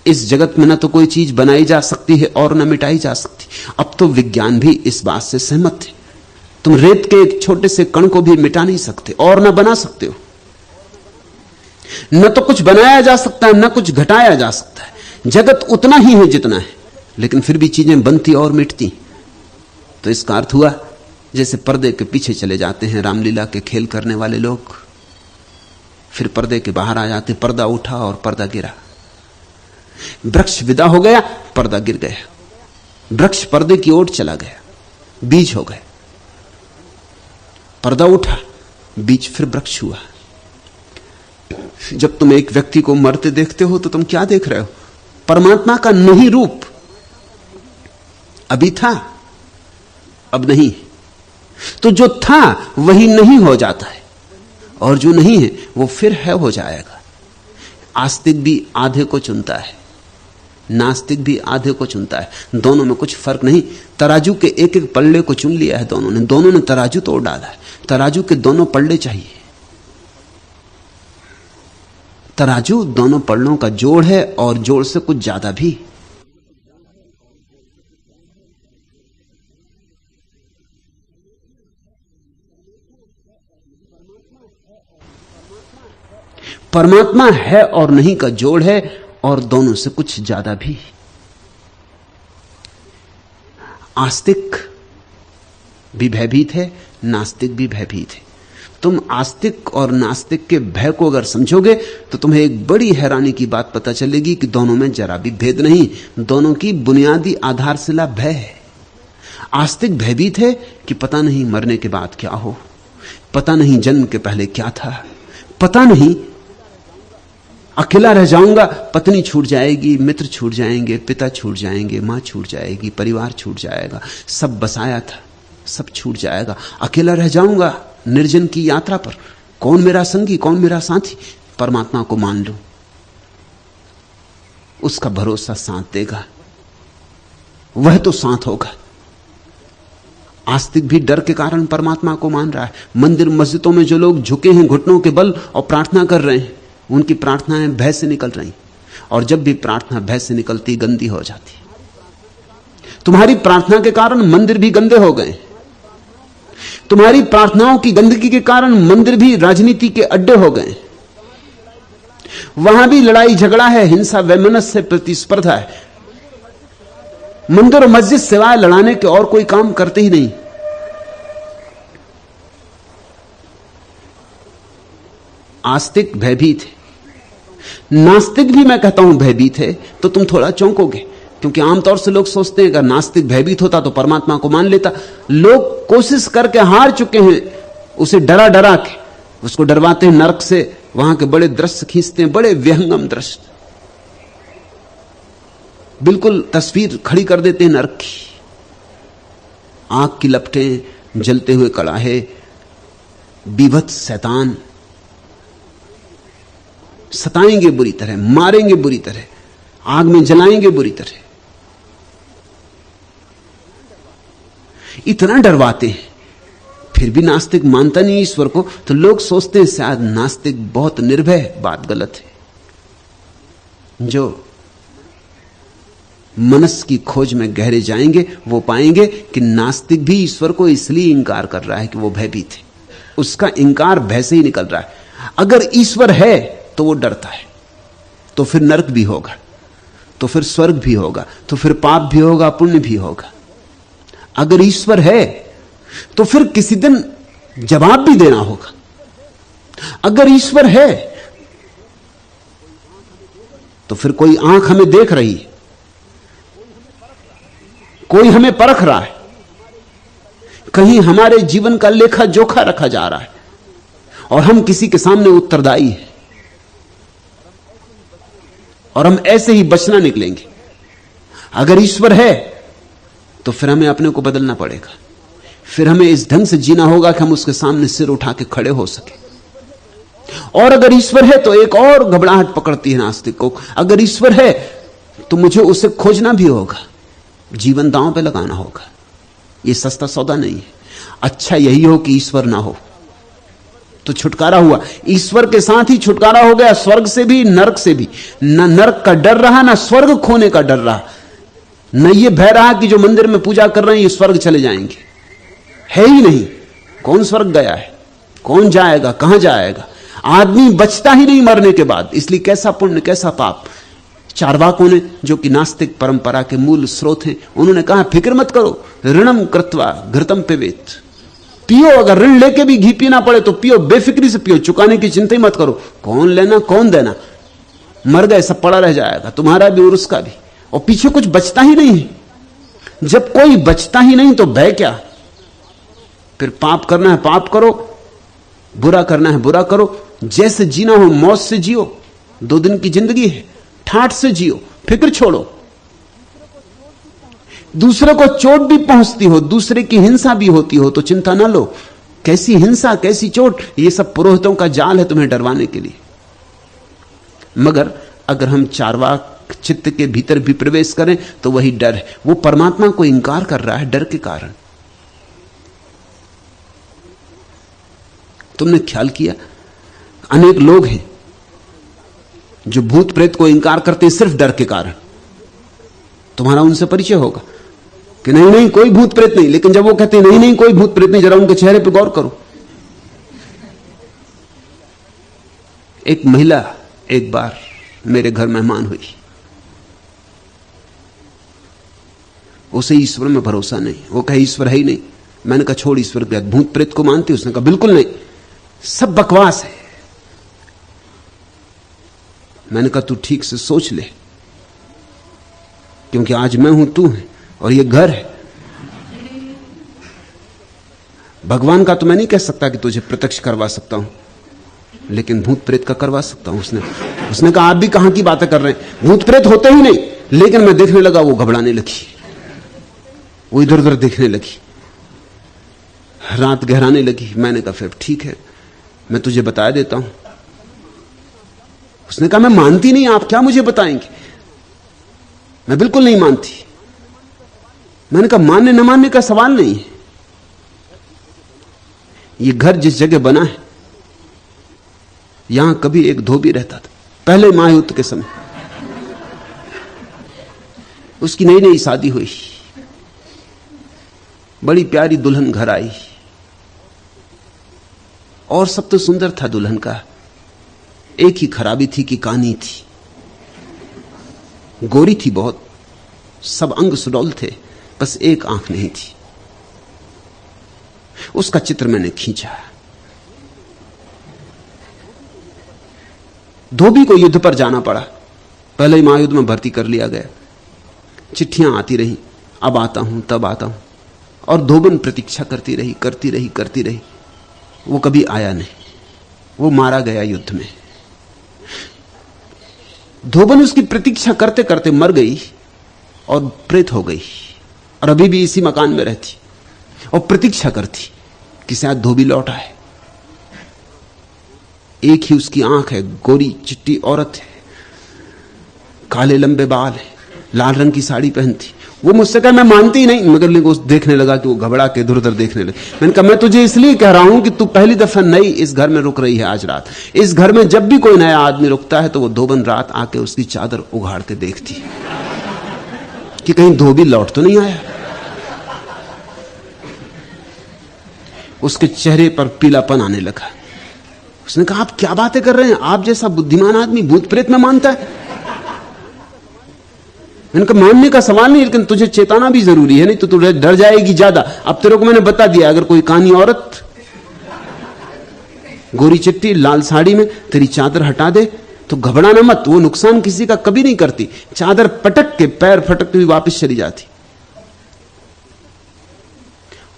इस जगत में न तो कोई चीज बनाई जा सकती है और न मिटाई जा सकती। अब तो विज्ञान भी इस बात से सहमत है। तुम रेत के एक छोटे से कण को भी मिटा नहीं सकते और न बना सकते हो। न तो कुछ बनाया जा सकता है, न कुछ घटाया जा सकता है। जगत उतना ही है जितना है, लेकिन फिर भी चीजें बनती और मिटती। तो इसका अर्थ हुआ जैसे पर्दे के पीछे चले जाते हैं रामलीला के खेल करने वाले लोग, फिर पर्दे के बाहर आ जाते। पर्दा उठा और पर्दा गिरा। वृक्ष विदा हो गया, पर्दा गिर गया। वृक्ष पर्दे की ओर चला गया, बीज हो गए। पर्दा उठा, बीज फिर वृक्ष हुआ। जब तुम एक व्यक्ति को मरते देखते हो तो तुम क्या देख रहे हो? परमात्मा का नहीं रूप। अभी था, अब नहीं। तो जो था वही नहीं हो जाता है, और जो नहीं है वो फिर है हो जाएगा। आस्तिक भी आधे को चुनता है, नास्तिक भी आधे को चुनता है। दोनों में कुछ फर्क नहीं। तराजू के एक एक पल्ले को चुन लिया है दोनों ने तराजू तोड़ डाला है। तराजू के दोनों पल्ले चाहिए। तराजू दोनों पल्लों का जोड़ है और जोड़ से कुछ ज्यादा भी। परमात्मा है और नहीं का जोड़ है और दोनों से कुछ ज्यादा भी। आस्तिक भी भयभीत है, नास्तिक भी भयभीत है। तुम आस्तिक और नास्तिक के भय को अगर समझोगे तो तुम्हें एक बड़ी हैरानी की बात पता चलेगी कि दोनों में जरा भी भेद नहीं। दोनों की बुनियादी आधारशिला भय है। आस्तिक भयभीत है कि पता नहीं मरने के बाद क्या हो, पता नहीं जन्म के पहले क्या था, पता नहीं अकेला रह जाऊंगा, पत्नी छूट जाएगी, मित्र छूट जाएंगे, पिता छूट जाएंगे, मां छूट जाएगी, परिवार छूट जाएगा, सब बसाया था सब छूट जाएगा, अकेला रह जाऊंगा निर्जन की यात्रा पर। कौन मेरा संगी, कौन मेरा साथी? परमात्मा को मान लो, उसका भरोसा साथ देगा, वह तो साथ होगा। आस्तिक भी डर के कारण परमात्मा को मान रहा है। मंदिर मस्जिदों में जो लोग झुके हैं घुटनों के बल और प्रार्थना कर रहे हैं, उनकी प्रार्थनाएं भय से निकल रही, और जब भी प्रार्थना भय से निकलती गंदी हो जाती। तुम्हारी प्रार्थना के कारण मंदिर भी गंदे हो गए। तुम्हारी प्रार्थनाओं की गंदगी के कारण मंदिर भी राजनीति के अड्डे हो गए। वहां भी लड़ाई झगड़ा है, हिंसा वैमनस्य प्रतिस्पर्धा है। मंदिर और मस्जिद सिवाय लड़ाने के और कोई काम करते ही नहीं। आस्तिक भयभीत है, नास्तिक भी मैं कहता हूं भयभीत है। तो तुम थोड़ा चौंकोगे, क्योंकि आमतौर से लोग सोचते हैं अगर नास्तिक भयभीत होता तो परमात्मा को मान लेता। लोग कोशिश करके हार चुके हैं, उसे डरा डरा के उसको डरवाते हैं नरक से, वहां के बड़े दृश्य खींचते हैं, बड़े विहंगम दृश्य, बिल्कुल तस्वीर खड़ी कर देते हैं नरक की। आग की लपटें, जलते हुए कड़ाहे, बीभत्स शैतान सताएंगे बुरी तरह, मारेंगे बुरी तरह, आग में जलाएंगे बुरी तरह। इतना डरवाते हैं, फिर भी नास्तिक मानता नहीं ईश्वर को। तो लोग सोचते हैं शायद नास्तिक बहुत निर्भय है। बात गलत है। जो मनस की खोज में गहरे जाएंगे वो पाएंगे कि नास्तिक भी ईश्वर को इसलिए इंकार कर रहा है कि वो भयभीत है। उसका इंकार भय से ही निकल रहा है। अगर ईश्वर है तो वो डरता है, तो फिर नरक भी होगा, तो फिर स्वर्ग भी होगा, तो फिर पाप भी होगा, पुण्य भी होगा। अगर ईश्वर है तो फिर किसी दिन जवाब भी देना होगा। अगर ईश्वर है तो फिर कोई आंख हमें देख रही है, कोई हमें परख रहा है, कहीं हमारे जीवन का लेखा जोखा रखा जा रहा है और हम किसी के सामने उत्तरदायी हैं, और हम ऐसे ही बचना निकलेंगे। अगर ईश्वर है तो फिर हमें अपने को बदलना पड़ेगा, फिर हमें इस ढंग से जीना होगा कि हम उसके सामने सिर उठा के खड़े हो सके। और अगर ईश्वर है तो एक और घबराहट पकड़ती है नास्तिक को, अगर ईश्वर है तो मुझे उसे खोजना भी होगा, जीवन दांव पे लगाना होगा। यह सस्ता सौदा नहीं है। अच्छा यही हो कि ईश्वर ना हो तो छुटकारा हुआ। ईश्वर के साथ ही छुटकारा हो गया, स्वर्ग से भी नरक से भी। न नरक का डर रहा, ना स्वर्ग खोने का डर रहा, न ये भय रहा कि जो मंदिर में पूजा कर रहे हैं ये स्वर्ग चले जाएंगे। है ही नहीं। कौन स्वर्ग गया है, कौन जाएगा, कहां जाएगा? आदमी बचता ही नहीं मरने के बाद, इसलिए कैसा पुण्य कैसा पाप। चार्वाकों ने, जो कि नास्तिक परंपरा के मूल स्रोत हैं, उन्होंने कहा फिक्र मत करो, ऋणम कृत्वा घृतम पिबेत। पियो, अगर ऋण लेके भी घी पीना पड़े तो पियो, बेफिक्री से पियो, चुकाने की चिंता ही मत करो। कौन लेना कौन देना, मर गए सब पड़ा रह जाएगा, तुम्हारा भी और उसका भी, और पीछे कुछ बचता ही नहीं है। जब कोई बचता ही नहीं तो भय क्या? फिर पाप करना है पाप करो, बुरा करना है बुरा करो, जैसे जीना हो मौज से जियो। 2 दिन की जिंदगी है, ठाठ से जियो, फिक्र छोड़ो। दूसरे को चोट भी पहुंचती हो, दूसरे की हिंसा भी होती हो तो चिंता ना लो। कैसी हिंसा, कैसी चोट, ये सब पुरोहितों का जाल है तुम्हें डरवाने के लिए। मगर अगर हम चार्वाक चित्त के भीतर भी प्रवेश करें तो वही डर है। वो परमात्मा को इंकार कर रहा है डर के कारण। तुमने ख्याल किया, अनेक लोग हैं जो भूत प्रेत को इंकार करते हैं सिर्फ डर के कारण। तुम्हारा उनसे परिचय होगा कि नहीं नहीं कोई भूत प्रेत नहीं, लेकिन जब वो कहते हैं नहीं नहीं कोई भूत प्रेत नहीं, जरा उनके चेहरे पर गौर करो। एक महिला एक बार मेरे घर मेहमान हुई, उसे ईश्वर में भरोसा नहीं, वो कहे ईश्वर है ही नहीं। मैंने कहा छोड़ ईश्वर के, भूत प्रेत को मानती? उसने कहा बिल्कुल नहीं, सब बकवास है। मैंने कहा तू ठीक से सोच ले, क्योंकि आज मैं हूं, तू है और ये घर है। भगवान का तो मैं नहीं कह सकता कि तुझे प्रत्यक्ष करवा सकता हूं, लेकिन भूत प्रेत का करवा सकता हूं। उसने कहा आप भी कहां की बातें कर रहे हैं, भूत प्रेत होते ही नहीं। लेकिन मैं देखने लगा, वो घबराने लगी, वो इधर उधर देखने लगी, रात गहराने लगी। मैंने कहा फिर ठीक है, मैं तुझे बता देता हूं। उसने कहा मैं मानती नहीं, आप क्या मुझे बताएंगे? मैं बिल्कुल नहीं मानती। मैंने कहा मानने न मानने का सवाल नहीं है। ये घर जिस जगह बना है, यहां कभी एक धोबी रहता था, पहले महायुद्ध के समय। उसकी नई नई शादी हुई, बड़ी प्यारी दुल्हन घर आई, और सब तो सुंदर था दुल्हन का। एक ही खराबी थी कि कानी थी, गोरी थी बहुत, सब अंग सुडौल थे, बस एक आंख नहीं थी। उसका चित्र मैंने खींचा। धोबी को युद्ध पर जाना पड़ा, पहले ही महायुद्ध में भर्ती कर लिया गया। चिट्ठियां आती रही, अब आता हूं तब आता हूं, और धोबन प्रतीक्षा करती रही। वो कभी आया नहीं, वो मारा गया युद्ध में। धोबन उसकी प्रतीक्षा करते करते मर गई और प्रेत हो गई, और अभी भी इसी मकान में रहती और प्रतीक्षा करती कि शायद धोबी लौट आए। एक ही उसकी आंख है, गोरी चिट्टी औरत है, काले लंबे बाल है, लाल रंग की साड़ी पहनती। वो मुझसे कहा मैं मानती ही नहीं, मगर लेकिन देखने लगा कि वो घबरा के इधर उधर देखने लगे। मैंने कहा मैं तुझे इसलिए कह रहा हूं कि तू पहली दफा नई इस घर में रुक रही है आज रात। इस घर में जब भी कोई नया आदमी रुकता है तो वो धोबन रात आके उसकी चादर उघाड़ के देखती कि कहीं धोबी लौट तो नहीं आया। उसके चेहरे पर पीलापन आने लगा। उसने कहा आप क्या बातें कर रहे हैं, आप जैसा बुद्धिमान आदमी भूत प्रेत में मानता है? मैंने कहा मानने का सवाल नहीं, लेकिन तुझे चेताना भी जरूरी है, नहीं तो तू डर जाएगी ज्यादा। अब तेरे को मैंने बता दिया, अगर कोई कानी औरत गोरी चिट्टी लाल साड़ी में तेरी चादर हटा दे तो घबराना मत, वो नुकसान किसी का कभी नहीं करती। चादर पटक के पैर फटक के भी वापस चली जाती।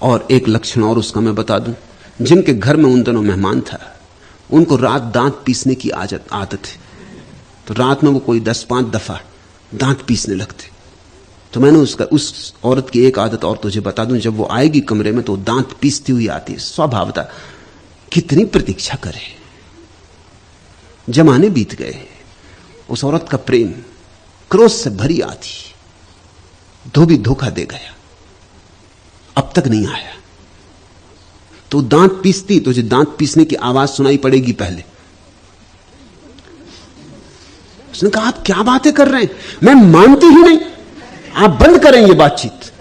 और एक लक्षण और उसका मैं बता दूं, जिनके घर में उन दिनों मेहमान था, उनको रात दांत पीसने की आदत है। तो रात में वो कोई 10-5 दफा दांत पीसने लगते। तो मैंने उस औरत की एक आदत और तुझे बता दूं, जब वो आएगी कमरे में तो दांत पीसती हुई आती है, स्वभावता। कितनी प्रतीक्षा करे, जमाने बीत गए, उस औरत का प्रेम क्रोध से भरी आती। धोबी धोखा दे गया, अब तक नहीं आया। तो दांत पीसती, तुझे दांत पीसने की आवाज सुनाई पड़ेगी पहले। उसने कहा आप क्या बातें कर रहे हैं, मैं मानती ही नहीं, आप बंद करें ये बातचीत,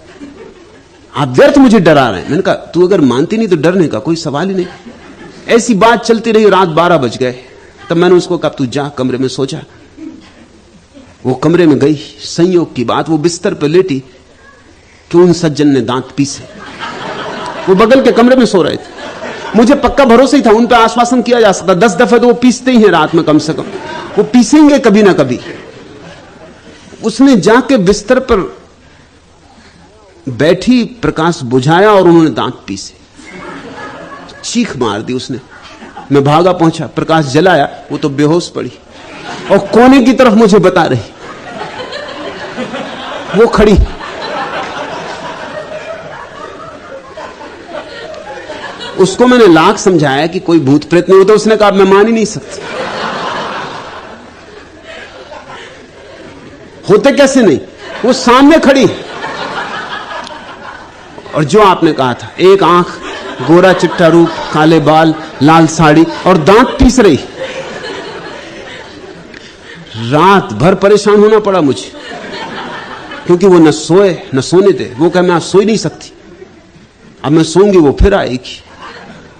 आप व्यर्थ मुझे डरा रहे हैं। मैंने कहा तू अगर मानती नहीं तो डरने का कोई सवाल ही नहीं। ऐसी बात चलती रही, रात 12 बज गए। तब मैंने उसको कहा तू जा कमरे में सो जा। वो कमरे में गई। संयोग की बात, वो बिस्तर पर लेटी कि उन सज्जन ने दांत पीसे। वो बगल के कमरे में सो रहे थे। मुझे पक्का भरोसा ही था, उन पर आश्वासन किया जा सकता। 10 दफे तो वो पीसते ही हैं रात में, कम से कम वो पीसेंगे कभी ना कभी। उसने जाके बिस्तर पर बैठी, प्रकाश बुझाया और उन्होंने दांत पीसे। चीख मार दी उसने। मैं भागा पहुंचा, प्रकाश जलाया, वो तो बेहोश पड़ी और कोने की तरफ मुझे बता रही। वो खड़ी। उसको मैंने लाख समझाया कि कोई भूत प्रेत नहीं होता। उसने कहा मैं मान ही नहीं सकती। होते कैसे नहीं, वो सामने खड़ी। और जो आपने कहा था, एक आंख, गोरा चिट्टा रूप, काले बाल, लाल साड़ी और दांत पीस रही। रात भर परेशान होना पड़ा मुझे, क्योंकि वो न सोए न सोने दे। वो कहे मैं आज सो ही नहीं सकती, अब मैं सोऊंगी वो फिर आएगी,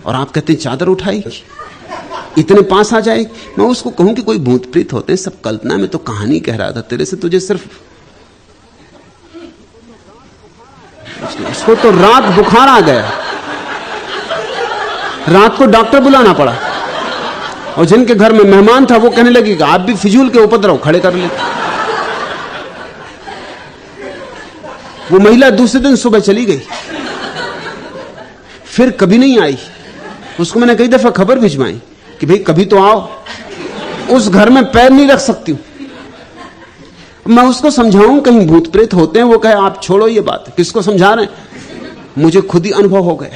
और आप कहते हैं चादर उठाएगी, इतने पास आ जाएगी। मैं उसको कहूं कि कोई भूत प्रीत होते हैं, सब कल्पना में। तो कहानी कह रहा था तेरे से, तुझे सिर्फ उसको तो रात बुखार आ गया, रात को डॉक्टर बुलाना पड़ा। और जिनके घर में मेहमान था वो कहने लगे कि आप भी फिजूल के उपद्रव खड़े कर ले। वो महिला दूसरे दिन सुबह चली गई, फिर कभी नहीं आई। उसको मैंने कई दफा खबर भिजवाई कि भाई कभी तो आओ, उस घर में पैर नहीं रख सकती हूं। मैं उसको समझाऊं कहीं भूत प्रेत होते हैं, वो कहे आप छोड़ो ये बात, किसको समझा रहे हैं, मुझे खुद ही अनुभव हो गया।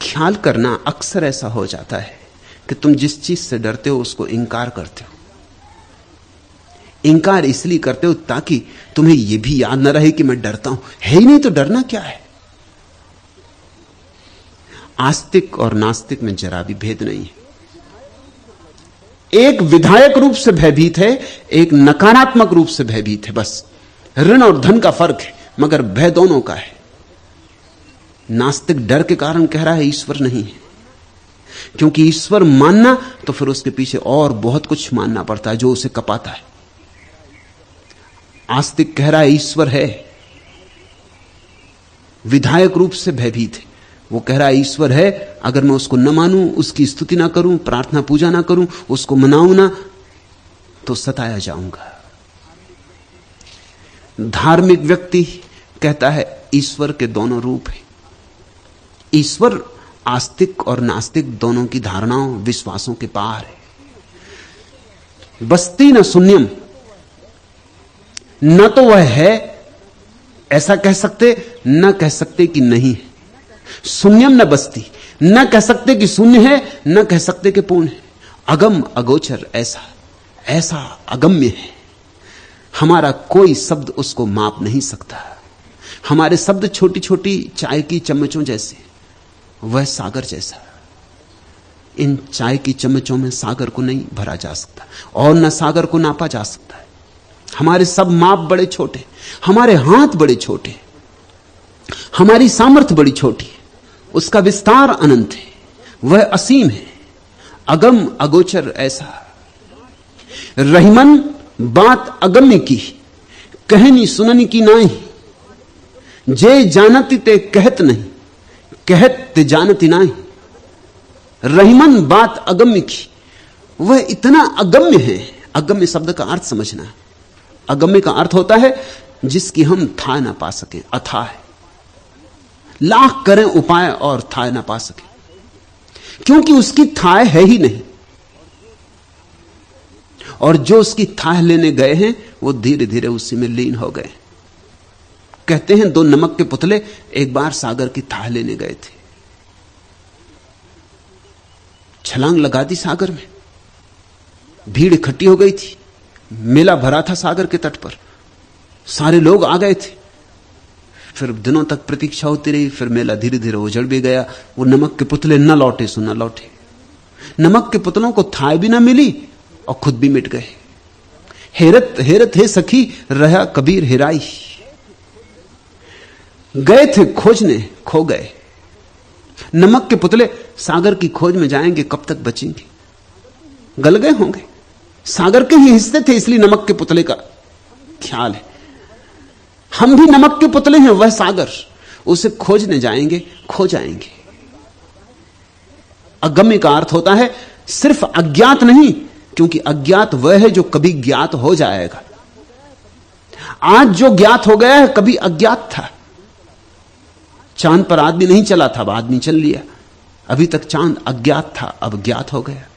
ख्याल करना अक्सर ऐसा हो जाता है कि तुम जिस चीज से डरते हो उसको इंकार करते हो। इंकार इसलिए करते हो ताकि तुम्हें यह भी याद न रहे कि मैं डरता हूं। है ही नहीं तो डरना क्या है। आस्तिक और नास्तिक में जरा भी भेद नहीं है। एक विधायक रूप से भयभीत है, एक नकारात्मक रूप से भयभीत है। बस ऋण और धन का फर्क है, मगर भय दोनों का है। नास्तिक डर के कारण कह रहा है ईश्वर नहीं है, क्योंकि ईश्वर मानना तो फिर उसके पीछे और बहुत कुछ मानना पड़ता है जो उसे कपाता है। आस्तिक कह रहा है ईश्वर है, विधायक रूप से भयभीत है। वो कह रहा है ईश्वर है, अगर मैं उसको न मानूं, उसकी स्तुति ना करूं, प्रार्थना पूजा ना करूं, उसको मनाऊं ना, तो सताया जाऊंगा। धार्मिक व्यक्ति कहता है ईश्वर के दोनों रूप हैं। ईश्वर आस्तिक और नास्तिक दोनों की धारणाओं, विश्वासों के पार है। बस्ती न शून्यम, न तो वह है ऐसा कह सकते, न कह सकते कि नहीं है। शून्यम न बस्ती, न कह सकते कि शून्य है, न कह सकते कि पूर्ण है। अगम अगोचर, ऐसा ऐसा अगम्य है, हमारा कोई शब्द उसको माप नहीं सकता। हमारे शब्द छोटी छोटी चाय की चम्मचों जैसे, वह सागर जैसा। इन चाय की चम्मचों में सागर को नहीं भरा जा सकता, और न सागर को नापा जा सकता है। हमारे सब माप बड़े छोटे, हमारे हाथ बड़े छोटे, हमारी सामर्थ्य बड़ी छोटी है। उसका विस्तार अनंत है, वह असीम है। अगम अगोचर ऐसा। रहीमन बात अगम्य की, कहनी सुननी की नाही। जे जानती ते कहत नहीं, कहत ते जानती नाही। रहीमन बात अगम्य की, वह इतना अगम्य है। अगम्य शब्द का अर्थ समझना। अगम्य का अर्थ होता है जिसकी हम था ना पा सके, अथाह है। लाख करें उपाय और थाह ना पा सके, क्योंकि उसकी थाह है ही नहीं। और जो उसकी थाह लेने गए हैं वो धीरे धीरे उसी में लीन हो गए। कहते हैं दो नमक के पुतले एक बार सागर की थाह लेने गए थे। छलांग लगा दी सागर में, भीड़ इकट्ठी हो गई थी, मेला भरा था सागर के तट पर, सारे लोग आ गए थे। फिर दिनों तक प्रतीक्षा होती रही, फिर मेला धीरे धीरे उजड़ भी गया। वो नमक के पुतले न लौटे सो न लौटे। नमक के पुतलों को थाह भी ना मिली और खुद भी मिट गए। हेरत हेरत है सखी, रहा कबीर हेराई। गए थे खोजने, खो गए। नमक के पुतले सागर की खोज में जाएंगे, कब तक बचेंगे? गल गए होंगे। सागर के ही हिस्से थे, इसलिए नमक के पुतले का ख्याल है। हम भी नमक के पुतले हैं, वह सागर। उसे खोजने जाएंगे, खो जाएंगे। अगम्य का अर्थ होता है सिर्फ अज्ञात नहीं, क्योंकि अज्ञात वह है जो कभी ज्ञात हो जाएगा। आज जो ज्ञात हो गया है कभी अज्ञात था। चांद पर आदमी नहीं चला था, अब आदमी चल लिया। अभी तक चांद अज्ञात था, अब ज्ञात हो गया।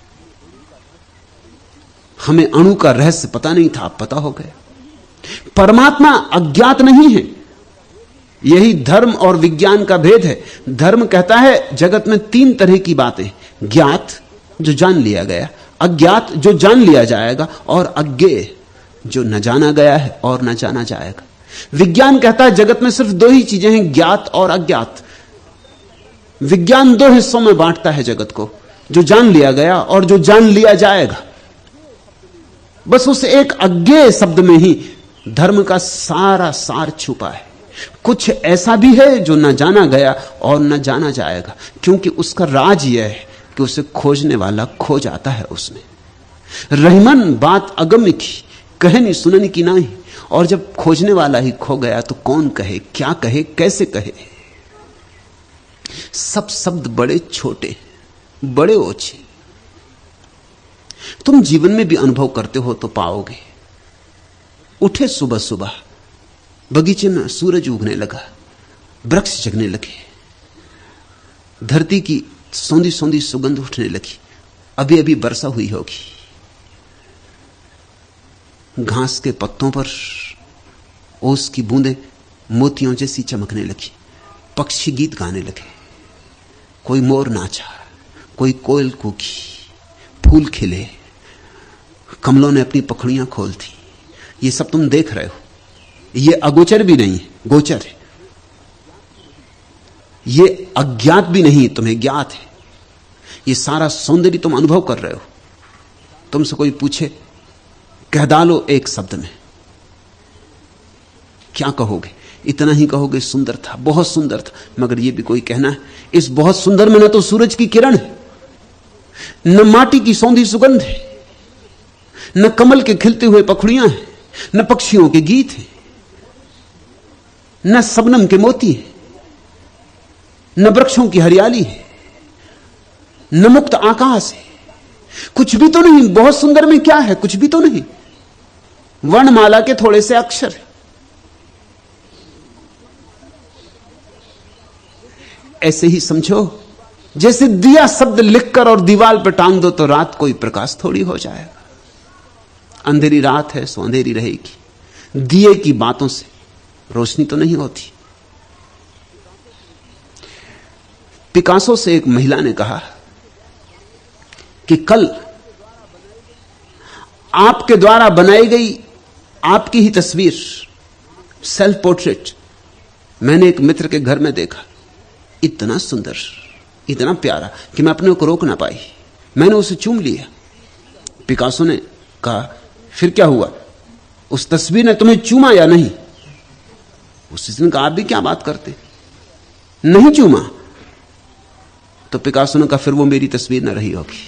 हमें अणु का रहस्य पता नहीं था, अब पता हो गया। परमात्मा अज्ञात नहीं है। यही धर्म और विज्ञान का भेद है। धर्म कहता है जगत में तीन तरह की बातें, ज्ञात जो जान लिया गया, अज्ञात जो जान लिया जाएगा, और अज्ञेय जो न जाना गया है और न जाना जाएगा। विज्ञान कहता है जगत में सिर्फ दो ही चीजें हैं, ज्ञात और अज्ञात। विज्ञान दो हिस्सों में बांटता है जगत को, जो जान लिया गया और जो जान लिया जाएगा। बस उस एक अज्ञेय शब्द में ही धर्म का सारा सार छुपा है। कुछ ऐसा भी है जो न जाना गया और न जाना जाएगा, क्योंकि उसका राज यह है कि उसे खोजने वाला खो जाता है उसमें। रहीमन बात अगम्य की, कहनी सुननी की नहीं, और जब खोजने वाला ही खो गया तो कौन कहे, क्या कहे, कैसे कहे। सब शब्द बड़े छोटे, बड़े ओछे। तुम जीवन में भी अनुभव करते हो तो पाओगे। उठे सुबह सुबह, बगीचे में सूरज उगने लगा, वृक्ष जगने लगे, धरती की सौंधी सौंधी सुगंध उठने लगी। अभी अभी वर्षा हुई होगी, घास के पत्तों पर ओस की बूंदें मोतियों जैसी चमकने लगी, पक्षी गीत गाने लगे, कोई मोर नाचा, कोई कोयल कूकी, फूल खिले, कमलों ने अपनी पखड़ियां खोल दी। ये सब तुम देख रहे हो, ये अगोचर भी नहीं है, गोचर है। ये अज्ञात भी नहीं, तुम्हें ज्ञात है। ये सारा सौंदर्य तुम अनुभव कर रहे हो। तुमसे कोई पूछे कह डालो एक शब्द में, क्या कहोगे? इतना ही कहोगे सुंदर था, बहुत सुंदर था। मगर यह भी कोई कहना है, इस बहुत सुंदर में न तो सूरज की किरण है, न माटी की सौंधी सुगंध है, न कमल के खिलते हुए पखड़ियां हैं, न पक्षियों के गीत हैं, न शबनम के मोती हैं, न वृक्षों की हरियाली है, न मुक्त आकाश है। कुछ भी तो नहीं। बहुत सुंदर में क्या है? कुछ भी तो नहीं। वर्णमाला के थोड़े से अक्षर है। ऐसे ही समझो जैसे दिया शब्द लिखकर और दीवार पर टांग दो तो रात कोई प्रकाश थोड़ी हो जाएगा। अंधेरी रात है सो अंधेरी रहेगी। दिए की बातों से रोशनी तो नहीं होती। पिकासो से एक महिला ने कहा कि कल आपके द्वारा बनाई गई आपकी ही तस्वीर, सेल्फ पोर्ट्रेट, मैंने एक मित्र के घर में देखा। इतना सुंदर, इतना प्यारा कि मैं अपने को रोक ना पाई। मैंने उसे चूम लिया। पिकासो ने कहा फिर क्या हुआ? उस तस्वीर ने तुम्हें चूमा या नहीं? उसने कहा आप भी क्या बात करते, नहीं चूमा। तो पिकासो ने कहा फिर वो मेरी तस्वीर ना रही होगी।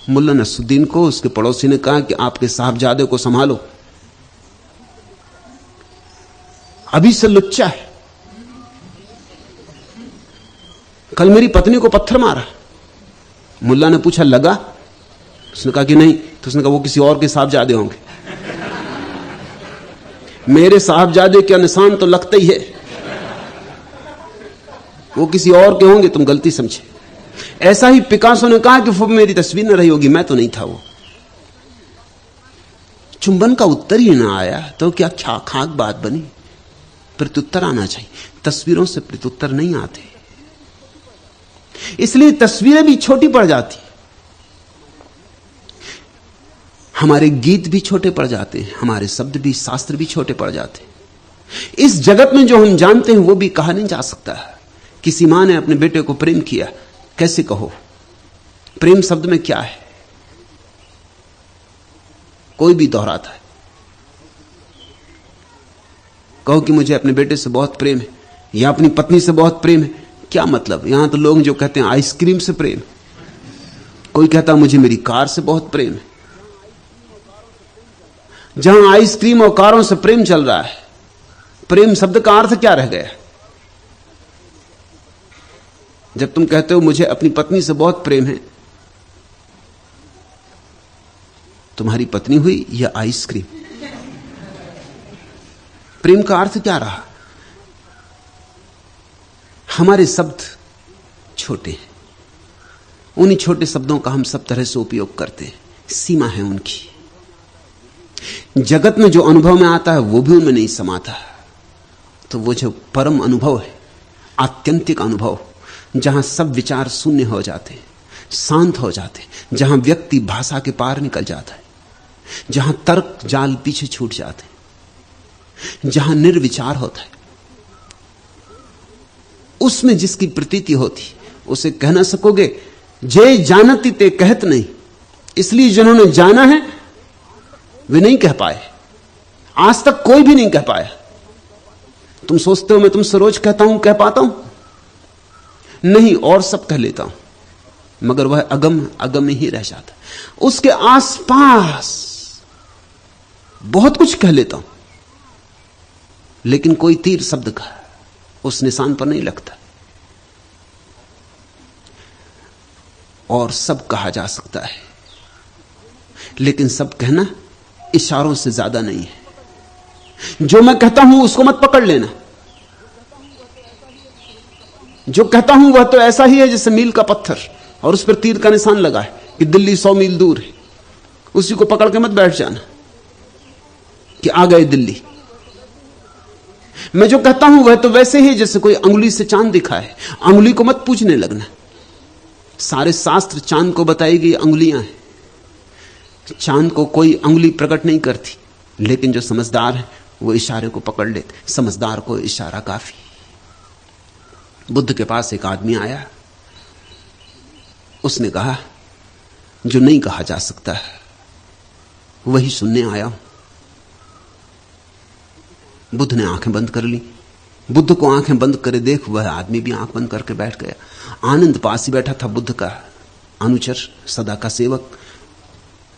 मुल्ला नसरुद्दीन को उसके पड़ोसी ने कहा कि आपके साहबजादे को संभालो, अभी से लुच्चा है। कल मेरी पत्नी को पत्थर मारा। मुल्ला ने पूछा लगा? उसने कहा कि नहीं। तो उसने कहा वो किसी और के साहबजादे होंगे। मेरे साहबजादे के निशान तो लगते ही है, वो किसी और के होंगे, तुम गलती समझे। ऐसा ही पिकासो ने कहा कि वो मेरी तस्वीर न रही होगी, मैं तो नहीं था वो। चुंबन का उत्तर ही ना आया तो क्या खाक बात बनी? प्रत्युत्तर आना चाहिए। तस्वीरों से प्रत्युत्तर नहीं आते, इसलिए तस्वीरें भी छोटी पड़ जाती। हमारे गीत भी छोटे पड़ जाते हैं, हमारे शब्द भी, शास्त्र भी छोटे पड़ जाते हैं। इस जगत में जो हम जानते हैं वो भी कहा नहीं जा सकता। किसी मां ने अपने बेटे को प्रेम किया, कैसे कहो? प्रेम शब्द में क्या है? कोई भी दोहराता है। कहो कि मुझे अपने बेटे से बहुत प्रेम है या अपनी पत्नी से बहुत प्रेम है, क्या मतलब? यहां तो लोग जो कहते हैं आइसक्रीम से प्रेम, कोई कहता मुझे मेरी कार से बहुत प्रेम है। जहां आइसक्रीम और कारों से प्रेम चल रहा है, प्रेम शब्द का अर्थ क्या रह गया? जब तुम कहते हो मुझे अपनी पत्नी से बहुत प्रेम है, तुम्हारी पत्नी हुई या आइसक्रीम? प्रेम का अर्थ क्या रहा? हमारे शब्द छोटे हैं, उन्हीं छोटे शब्दों का हम सब तरह से उपयोग करते हैं, सीमा है उनकी। जगत में जो अनुभव में आता है वो भी उनमें नहीं समाता। तो वो जो परम अनुभव है, आत्यंतिक अनुभव, जहां सब विचार शून्य हो जाते हैं, शांत हो जाते हैं, जहां व्यक्ति भाषा के पार निकल जाता है, जहां तर्क जाल पीछे छूट जाते हैं, जहां निर्विचार होता है, उसमें जिसकी प्रतीति होती उसे कह ना सकोगे जे जानती ते कहत नहीं। इसलिए जिन्होंने जाना है वे नहीं कह पाए, आज तक कोई भी नहीं कह पाया। तुम सोचते हो मैं तुमसे रोज कहता हूं, कह पाता हूं? नहीं, और सब कह लेता हूं, मगर वह अगम अगम ही रह जाता। उसके आसपास बहुत कुछ कह लेता हूं, लेकिन कोई तीर शब्द का उस निशान पर नहीं लगता। और सब कहा जा सकता है, लेकिन सब कहना इशारों से ज्यादा नहीं है। जो मैं कहता हूं उसको मत पकड़ लेना। जो कहता हूं वह तो ऐसा ही है जैसे मील का पत्थर और उस पर तीर का निशान लगा है कि दिल्ली 100 मील दूर है। उसी को पकड़ के मत बैठ जाना कि आ गए दिल्ली। मैं जो कहता हूं वह तो वैसे ही जैसे कोई अंगुली से चांद दिखा है। अंगुली को मत पूछने लगना। सारे शास्त्र चांद को बताई गई अंगुलियां हैं। चांद को कोई अंगुली प्रकट नहीं करती, लेकिन जो समझदार है वो इशारे को पकड़ लेते। समझदार को इशारा काफी। बुद्ध के पास एक आदमी आया, उसने कहा जो नहीं कहा जा सकता वही सुनने आया हूं। बुद्ध ने आंखें बंद कर ली। बुद्ध को आंखें बंद करे देख वह आदमी भी आंख बंद करके बैठ गया। आनंद पास ही बैठा था, बुद्ध का अनुचर, सदा का सेवक।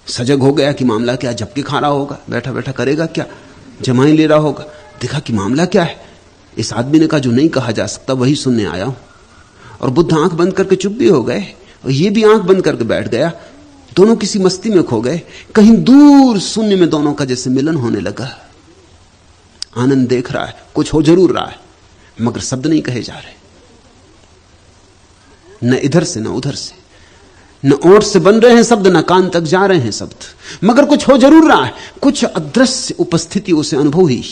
सजग हो गया कि मामला क्या, झपकी खा रहा होगा, बैठा बैठा करेगा क्या, जमाई ले रहा होगा। देखा कि मामला क्या है। इस आदमी ने कहा जो नहीं कहा जा सकता वही सुनने आया हूं। और बुद्ध आंख बंद करके चुप भी हो गए और ये भी आंख बंद करके बैठ गया। दोनों किसी मस्ती में खो गए। कहीं दूर शून्य में दोनों का जैसे मिलन होने लगा। आनंद देख रहा है, कुछ हो जरूर रहा है, मगर शब्द नहीं कहे जा रहे, न इधर से न उधर से, न ओठ से बन रहे हैं शब्द, न कान तक जा रहे हैं शब्द, मगर कुछ हो जरूर रहा है। कुछ अदृश्य उपस्थिति उसे अनुभव हुई,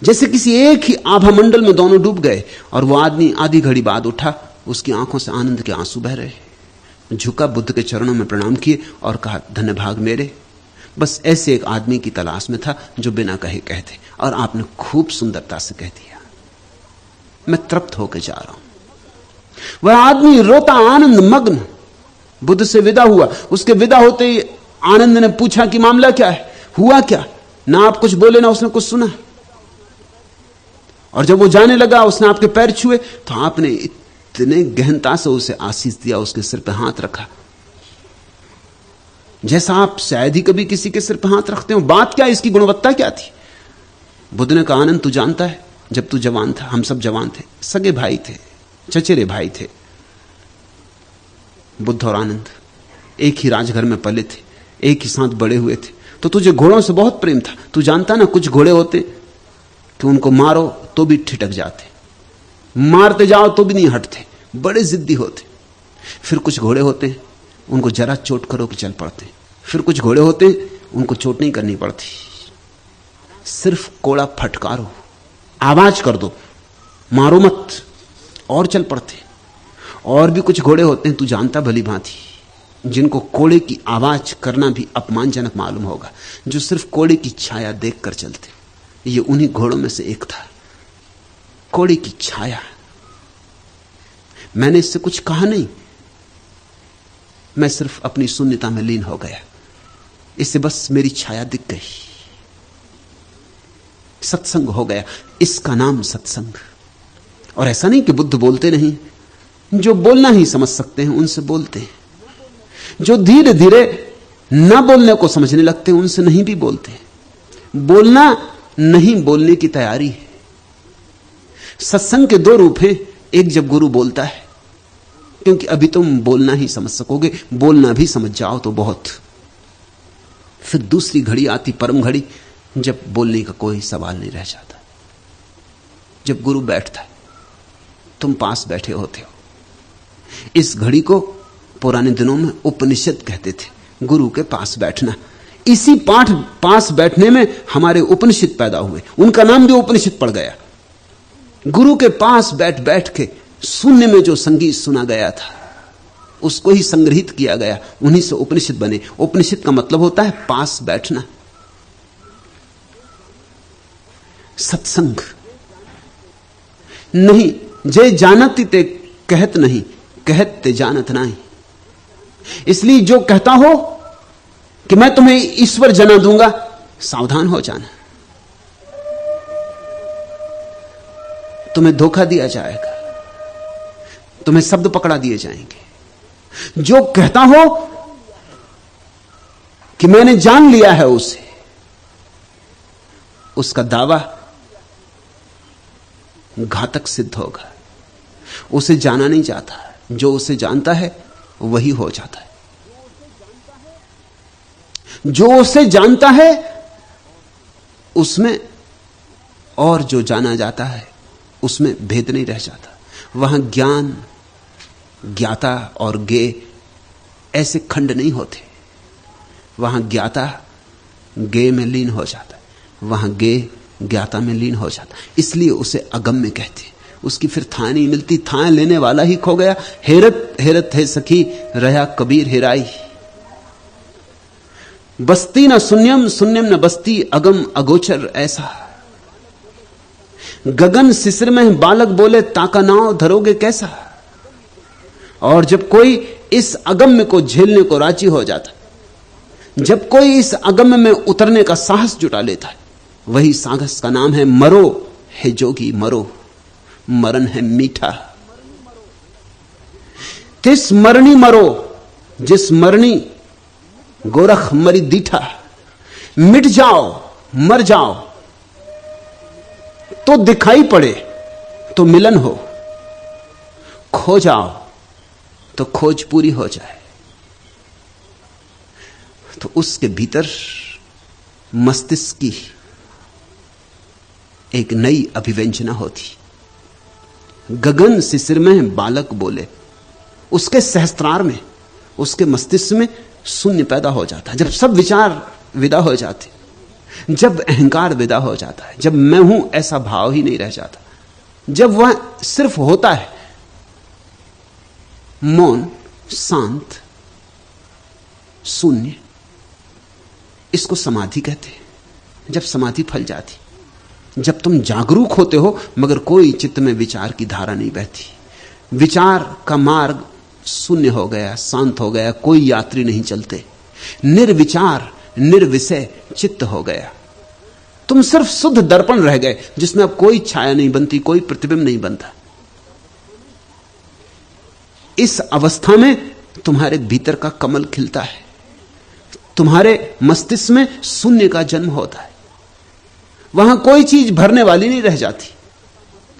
जैसे किसी एक ही आभा मंडल में दोनों डूब गए। और वो आदमी आधी घड़ी बाद उठा, उसकी आंखों से आनंद के आंसू बह रहे। झुका, बुद्ध के चरणों में प्रणाम किए और कहा धन्य भाग मेरे। बस ऐसे एक आदमी की तलाश में था जो बिना कहे कहते, और आपने खूब सुंदरता से कह दिया। मैं तृप्त होकर जा रहा हूं। वह आदमी रोता आनंद मग्न बुद्ध से विदा हुआ। उसके विदा होते ही आनंद ने पूछा कि मामला क्या है, हुआ क्या? ना आप कुछ बोले ना उसने कुछ सुना। और जब वो जाने लगा, उसने आपके पैर छुए तो आपने इतने गहनता से उसे आशीष दिया, उसके सिर पे हाथ रखा जैसा आप शायद ही कभी किसी के सिर पे हाथ रखते हो। बात क्या, इसकी गुणवत्ता क्या थी? बुद्ध ने कहा आनंद तू जानता है, जब तू जवान था, हम सब जवान थे, सगे भाई थे, चचेरे भाई थे। बुद्ध और आनंद एक ही राजघर में पले थे, एक ही साथ बड़े हुए थे। तो तुझे घोड़ों से बहुत प्रेम था। तू जानता ना, कुछ घोड़े होते कि उनको मारो तो भी ठिठक जाते, मारते जाओ तो भी नहीं हटते, बड़े जिद्दी होते। फिर कुछ घोड़े होते हैं उनको जरा चोट करो कि चल पड़ते। फिर कुछ घोड़े होते हैं उनको चोट नहीं करनी पड़ती, सिर्फ कोड़ा फटकारो, आवाज कर दो, मारो मत, और चल पड़ते। और भी कुछ घोड़े होते हैं, तू जानता भली भांति, जिनको कोड़े की आवाज करना भी अपमानजनक मालूम होगा, जो सिर्फ कोड़े की छाया देखकर चलते। ये उन्हीं घोड़ों में से एक था, कोड़े की छाया। मैंने इससे कुछ कहा नहीं, मैं सिर्फ अपनी शून्यता में लीन हो गया। इससे बस मेरी छाया दिख गई, सत्संग हो गया। इसका नाम सत्संग। और ऐसा नहीं कि बुद्ध बोलते नहीं, जो बोलना ही समझ सकते हैं उनसे बोलते हैं। जो धीरे धीरे न बोलने को समझने लगते हैं उनसे नहीं भी बोलते। बोलना नहीं बोलने की तैयारी है। सत्संग के दो रूप हैं, एक जब गुरु बोलता है, क्योंकि अभी तुम बोलना ही समझ सकोगे, बोलना भी समझ जाओ तो बहुत। फिर दूसरी घड़ी आती, परम घड़ी, जब बोलने का कोई सवाल नहीं रह जाता। जब गुरु बैठता है, तुम पास बैठे होते हो। इस घड़ी को पुराने दिनों में उपनिषद कहते थे, गुरु के पास बैठना। इसी पास बैठने में हमारे उपनिषद पैदा हुए, उनका नाम भी उपनिषद पड़ गया। गुरु के पास बैठ बैठ के शून्य में जो संगीत सुना गया था उसको ही संग्रहित किया गया, उन्हीं से उपनिषद बने। उपनिषद का मतलब होता है पास बैठना, सत्संग नहीं। जे जानती ते कहत नहीं, कहत ते जानत नहीं। इसलिए जो कहता हो कि मैं तुम्हें ईश्वर जना दूंगा, सावधान हो जाना, तुम्हें धोखा दिया जाएगा, तुम्हें शब्द पकड़ा दिए जाएंगे। जो कहता हो कि मैंने जान लिया है उसे, उसका दावा घातक सिद्ध होगा। उसे जाना नहीं जाता, जो उसे जानता है वही हो जाता है। जो उसे जानता है उसमें और जो जाना जाता है उसमें भेद नहीं रह जाता। वहां ज्ञान, ज्ञाता और गे ऐसे खंड नहीं होते। वहां ज्ञाता गे में लीन हो जाता है, वहां गे ज्ञाता में लीन हो जाता। इसलिए उसे अगम्य कहते। उसकी फिर थाह नहीं मिलती, थाह लेने वाला ही खो गया। हेरत हेरत है सखी, रहा कबीर हेराई। बस्ती न शून्यम, शून्यम न बस्ती, अगम अगोचर ऐसा। गगन शिशिर में बालक बोले, ताका नाव धरोगे कैसा। और जब कोई इस अगम्य को झेलने को राजी हो जाता, जब कोई इस अगम्य में उतरने का साहस जुटा लेता है, वही साहस का नाम है मरो है जोगी मरो। मरण है मीठा। तिस मरणी मरो, जिस मरणी गोरख मरी दीठा। मिट जाओ, मर जाओ तो दिखाई पड़े तो मिलन हो, खो जाओ तो खोज पूरी हो जाए। तो उसके भीतर मस्तिष्क की एक नई अभिव्यंजना होती। गगन शिशिर में बालक बोले, उसके सहस्त्रार में, उसके मस्तिष्क में शून्य पैदा हो जाता है। जब सब विचार विदा हो जाते, जब अहंकार विदा हो जाता है, जब मैं हूं ऐसा भाव ही नहीं रह जाता, जब वह सिर्फ होता है मौन, शांत, शून्य, इसको समाधि कहते हैं। जब समाधि फल जाती, जब तुम जागरूक होते हो मगर कोई चित्त में विचार की धारा नहीं बहती, विचार का मार्ग शून्य हो गया, शांत हो गया, कोई यात्री नहीं चलते, निर्विचार निर्विषय चित्त हो गया। तुम सिर्फ शुद्ध दर्पण रह गए जिसमें अब कोई छाया नहीं बनती, कोई प्रतिबिंब नहीं बनता। इस अवस्था में तुम्हारे भीतर का कमल खिलता है, तुम्हारे मस्तिष्क में शून्य का जन्म होता है। वहां कोई चीज भरने वाली नहीं रह जाती,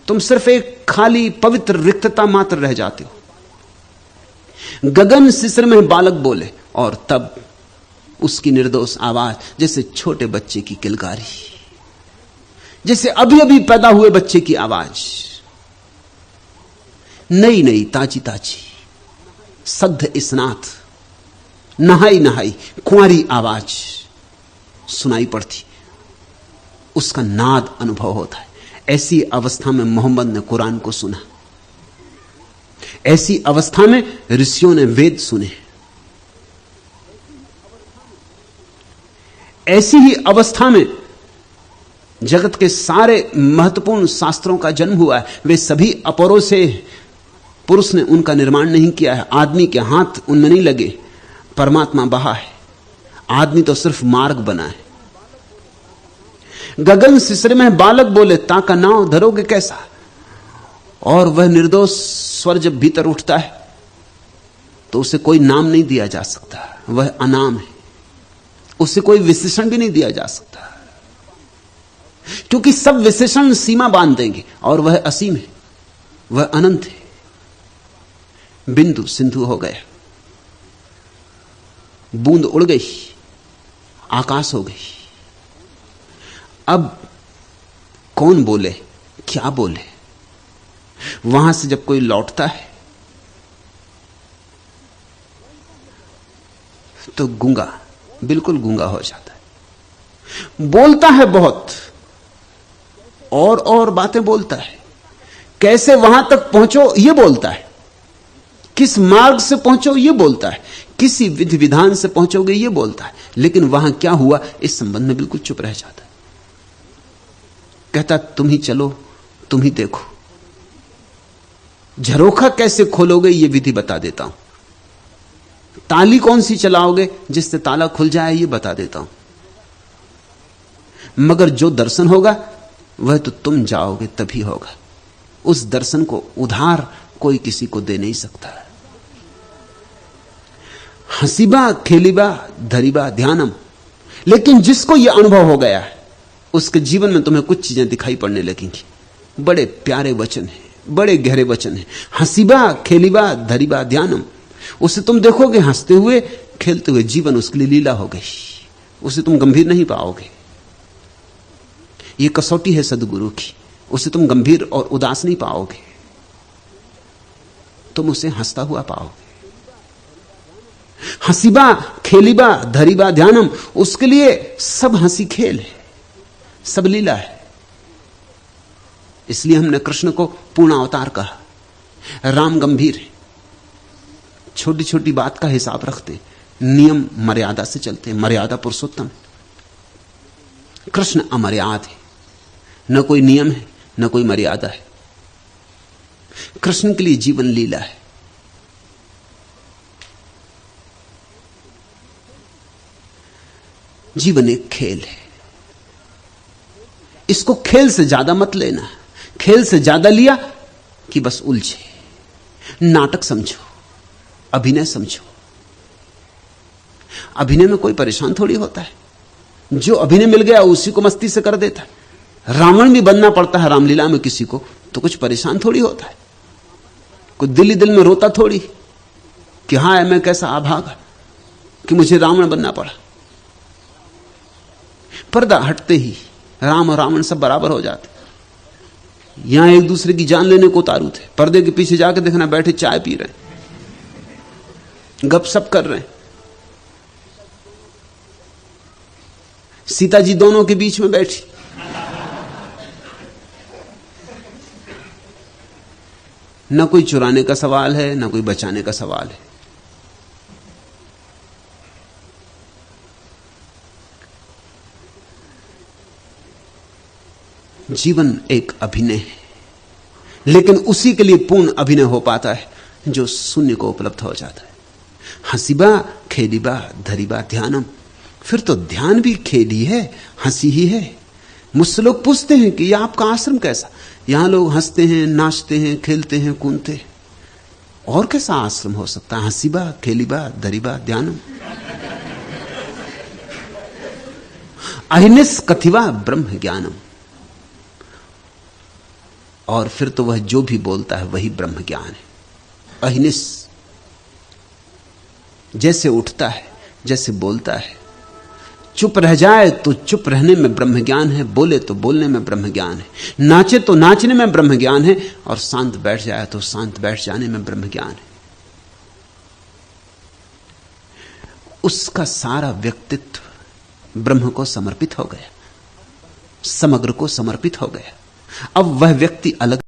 तुम सिर्फ एक खाली पवित्र रिक्तता मात्र रह जाते हो। गगन शिशिर में बालक बोले, और तब उसकी निर्दोष आवाज जैसे छोटे बच्चे की किलकारी, जैसे अभी अभी पैदा हुए बच्चे की आवाज, नई नई ताजी ताजी सद्ध स्नात, नहाई नहाई कुंवारी आवाज सुनाई पड़ती, उसका नाद अनुभव होता है। ऐसी अवस्था में मोहम्मद ने कुरान को सुना, ऐसी अवस्था में ऋषियों ने वेद सुने, ऐसी ही अवस्था में जगत के सारे महत्वपूर्ण शास्त्रों का जन्म हुआ है। वे सभी अपरों से, पुरुष ने उनका निर्माण नहीं किया है, आदमी के हाथ उनमें नहीं लगे, परमात्मा बहा है, आदमी तो सिर्फ मार्ग बना है। गगन शिशिर में बालक बोले, ताका नाव धरोगे कैसा। और वह निर्दोष स्वर जब भीतर उठता है तो उसे कोई नाम नहीं दिया जा सकता, वह अनाम है, उसे कोई विशेषण भी नहीं दिया जा सकता, क्योंकि सब विशेषण सीमा बांध देंगे, और वह असीम है, वह अनंत है। बिंदु सिंधु हो गया, बूंद उड़ गई, आकाश हो गई। अब कौन बोले, क्या बोले। वहां से जब कोई लौटता है तो गूंगा, बिल्कुल गूंगा हो जाता है। बोलता है बहुत और बातें बोलता है, कैसे वहां तक पहुंचो ये बोलता है, किस मार्ग से पहुंचो ये बोलता है, किसी विधि विधान से पहुंचोगे ये बोलता है। लेकिन वहां क्या हुआ इस संबंध में बिल्कुल चुप रह जाता है। कहता तुम ही चलो, तुम ही देखो, झरोखा कैसे खोलोगे ये विधि बता देता हूं, ताली कौन सी चलाओगे जिससे ताला खुल जाए ये बता देता हूं, मगर जो दर्शन होगा वह तो तुम जाओगे तभी होगा। उस दर्शन को उधार कोई किसी को दे नहीं सकता। हंसीबा खेलीबा धरीबा ध्यानम। लेकिन जिसको यह अनुभव हो गया है उसके जीवन में तुम्हें कुछ चीजें दिखाई पड़ने लगेंगी। बड़े प्यारे वचन हैं, बड़े गहरे वचन हैं। हंसीबा खेलीबा धरीबा ध्यानम। उसे तुम देखोगे हंसते हुए खेलते हुए, जीवन उसके लिए लीला हो गई। उसे तुम गंभीर नहीं पाओगे। यह कसौटी है सदगुरु की। उसे तुम गंभीर और उदास नहीं पाओगे, तुम उसे हंसता हुआ पाओगे। हंसीबा खेलीबा धरीबा ध्यानम। उसके लिए सब हंसी खेल है, सब लीला है। इसलिए हमने कृष्ण को पूर्ण अवतार कहा। राम गंभीर है, छोटी छोटी बात का हिसाब रखते, नियम मर्यादा से चलते, मर्यादा पुरुषोत्तम। कृष्ण अमर्याद है, न कोई नियम है न कोई मर्यादा है। कृष्ण के लिए जीवन लीला है। जीवन एक खेल है। इसको खेल से ज्यादा मत लेना। खेल से ज्यादा लिया कि बस उलझे। नाटक समझो, अभिनय समझो। अभिनय में कोई परेशान थोड़ी होता है। जो अभिनय मिल गया उसी को मस्ती से कर देता है। रावण भी बनना पड़ता है रामलीला में किसी को, तो कुछ परेशान थोड़ी होता है। कोई दिल ही दिल में रोता थोड़ी कि हां मैं कैसा अभागा कि मुझे रावण बनना पड़ा। पर्दा हटते ही राम और रावण सब बराबर हो जाते। यहां एक दूसरे की जान लेने को उतारू थे, पर्दे के पीछे जाकर देखना बैठे चाय पी रहे, गपशप कर रहे हैं। सीता जी दोनों के बीच में बैठी। न कोई चुराने का सवाल है न कोई बचाने का सवाल है। जीवन एक अभिनय है, लेकिन उसी के लिए पूर्ण अभिनय हो पाता है जो शून्य को उपलब्ध हो जाता है। हंसीबा खेलीबा धरीबा ध्यानम। फिर तो ध्यान भी खेल ही है, हंसी ही है। मुझसे लोग पूछते हैं कि यह आपका आश्रम कैसा? यहां लोग हंसते हैं, नाचते हैं, खेलते हैं, कूदते हैं। और कैसा आश्रम हो सकता है? हंसीबा खेलीबा धरीबा ध्यानम। अहिनिस कथिवा ब्रह्म ज्ञानम। और फिर तो वह जो भी बोलता है वही ब्रह्म ज्ञान है। अहिनिस, जैसे उठता है, जैसे बोलता है। चुप रह जाए तो चुप रहने में ब्रह्म ज्ञान है, बोले तो बोलने में ब्रह्म ज्ञान है, नाचे तो नाचने में ब्रह्म ज्ञान है, और शांत बैठ जाए तो शांत बैठ जाने में ब्रह्म ज्ञान है। उसका सारा व्यक्तित्व ब्रह्म को समर्पित हो गया, समग्र को समर्पित हो गया। अब वह व्यक्ति अलग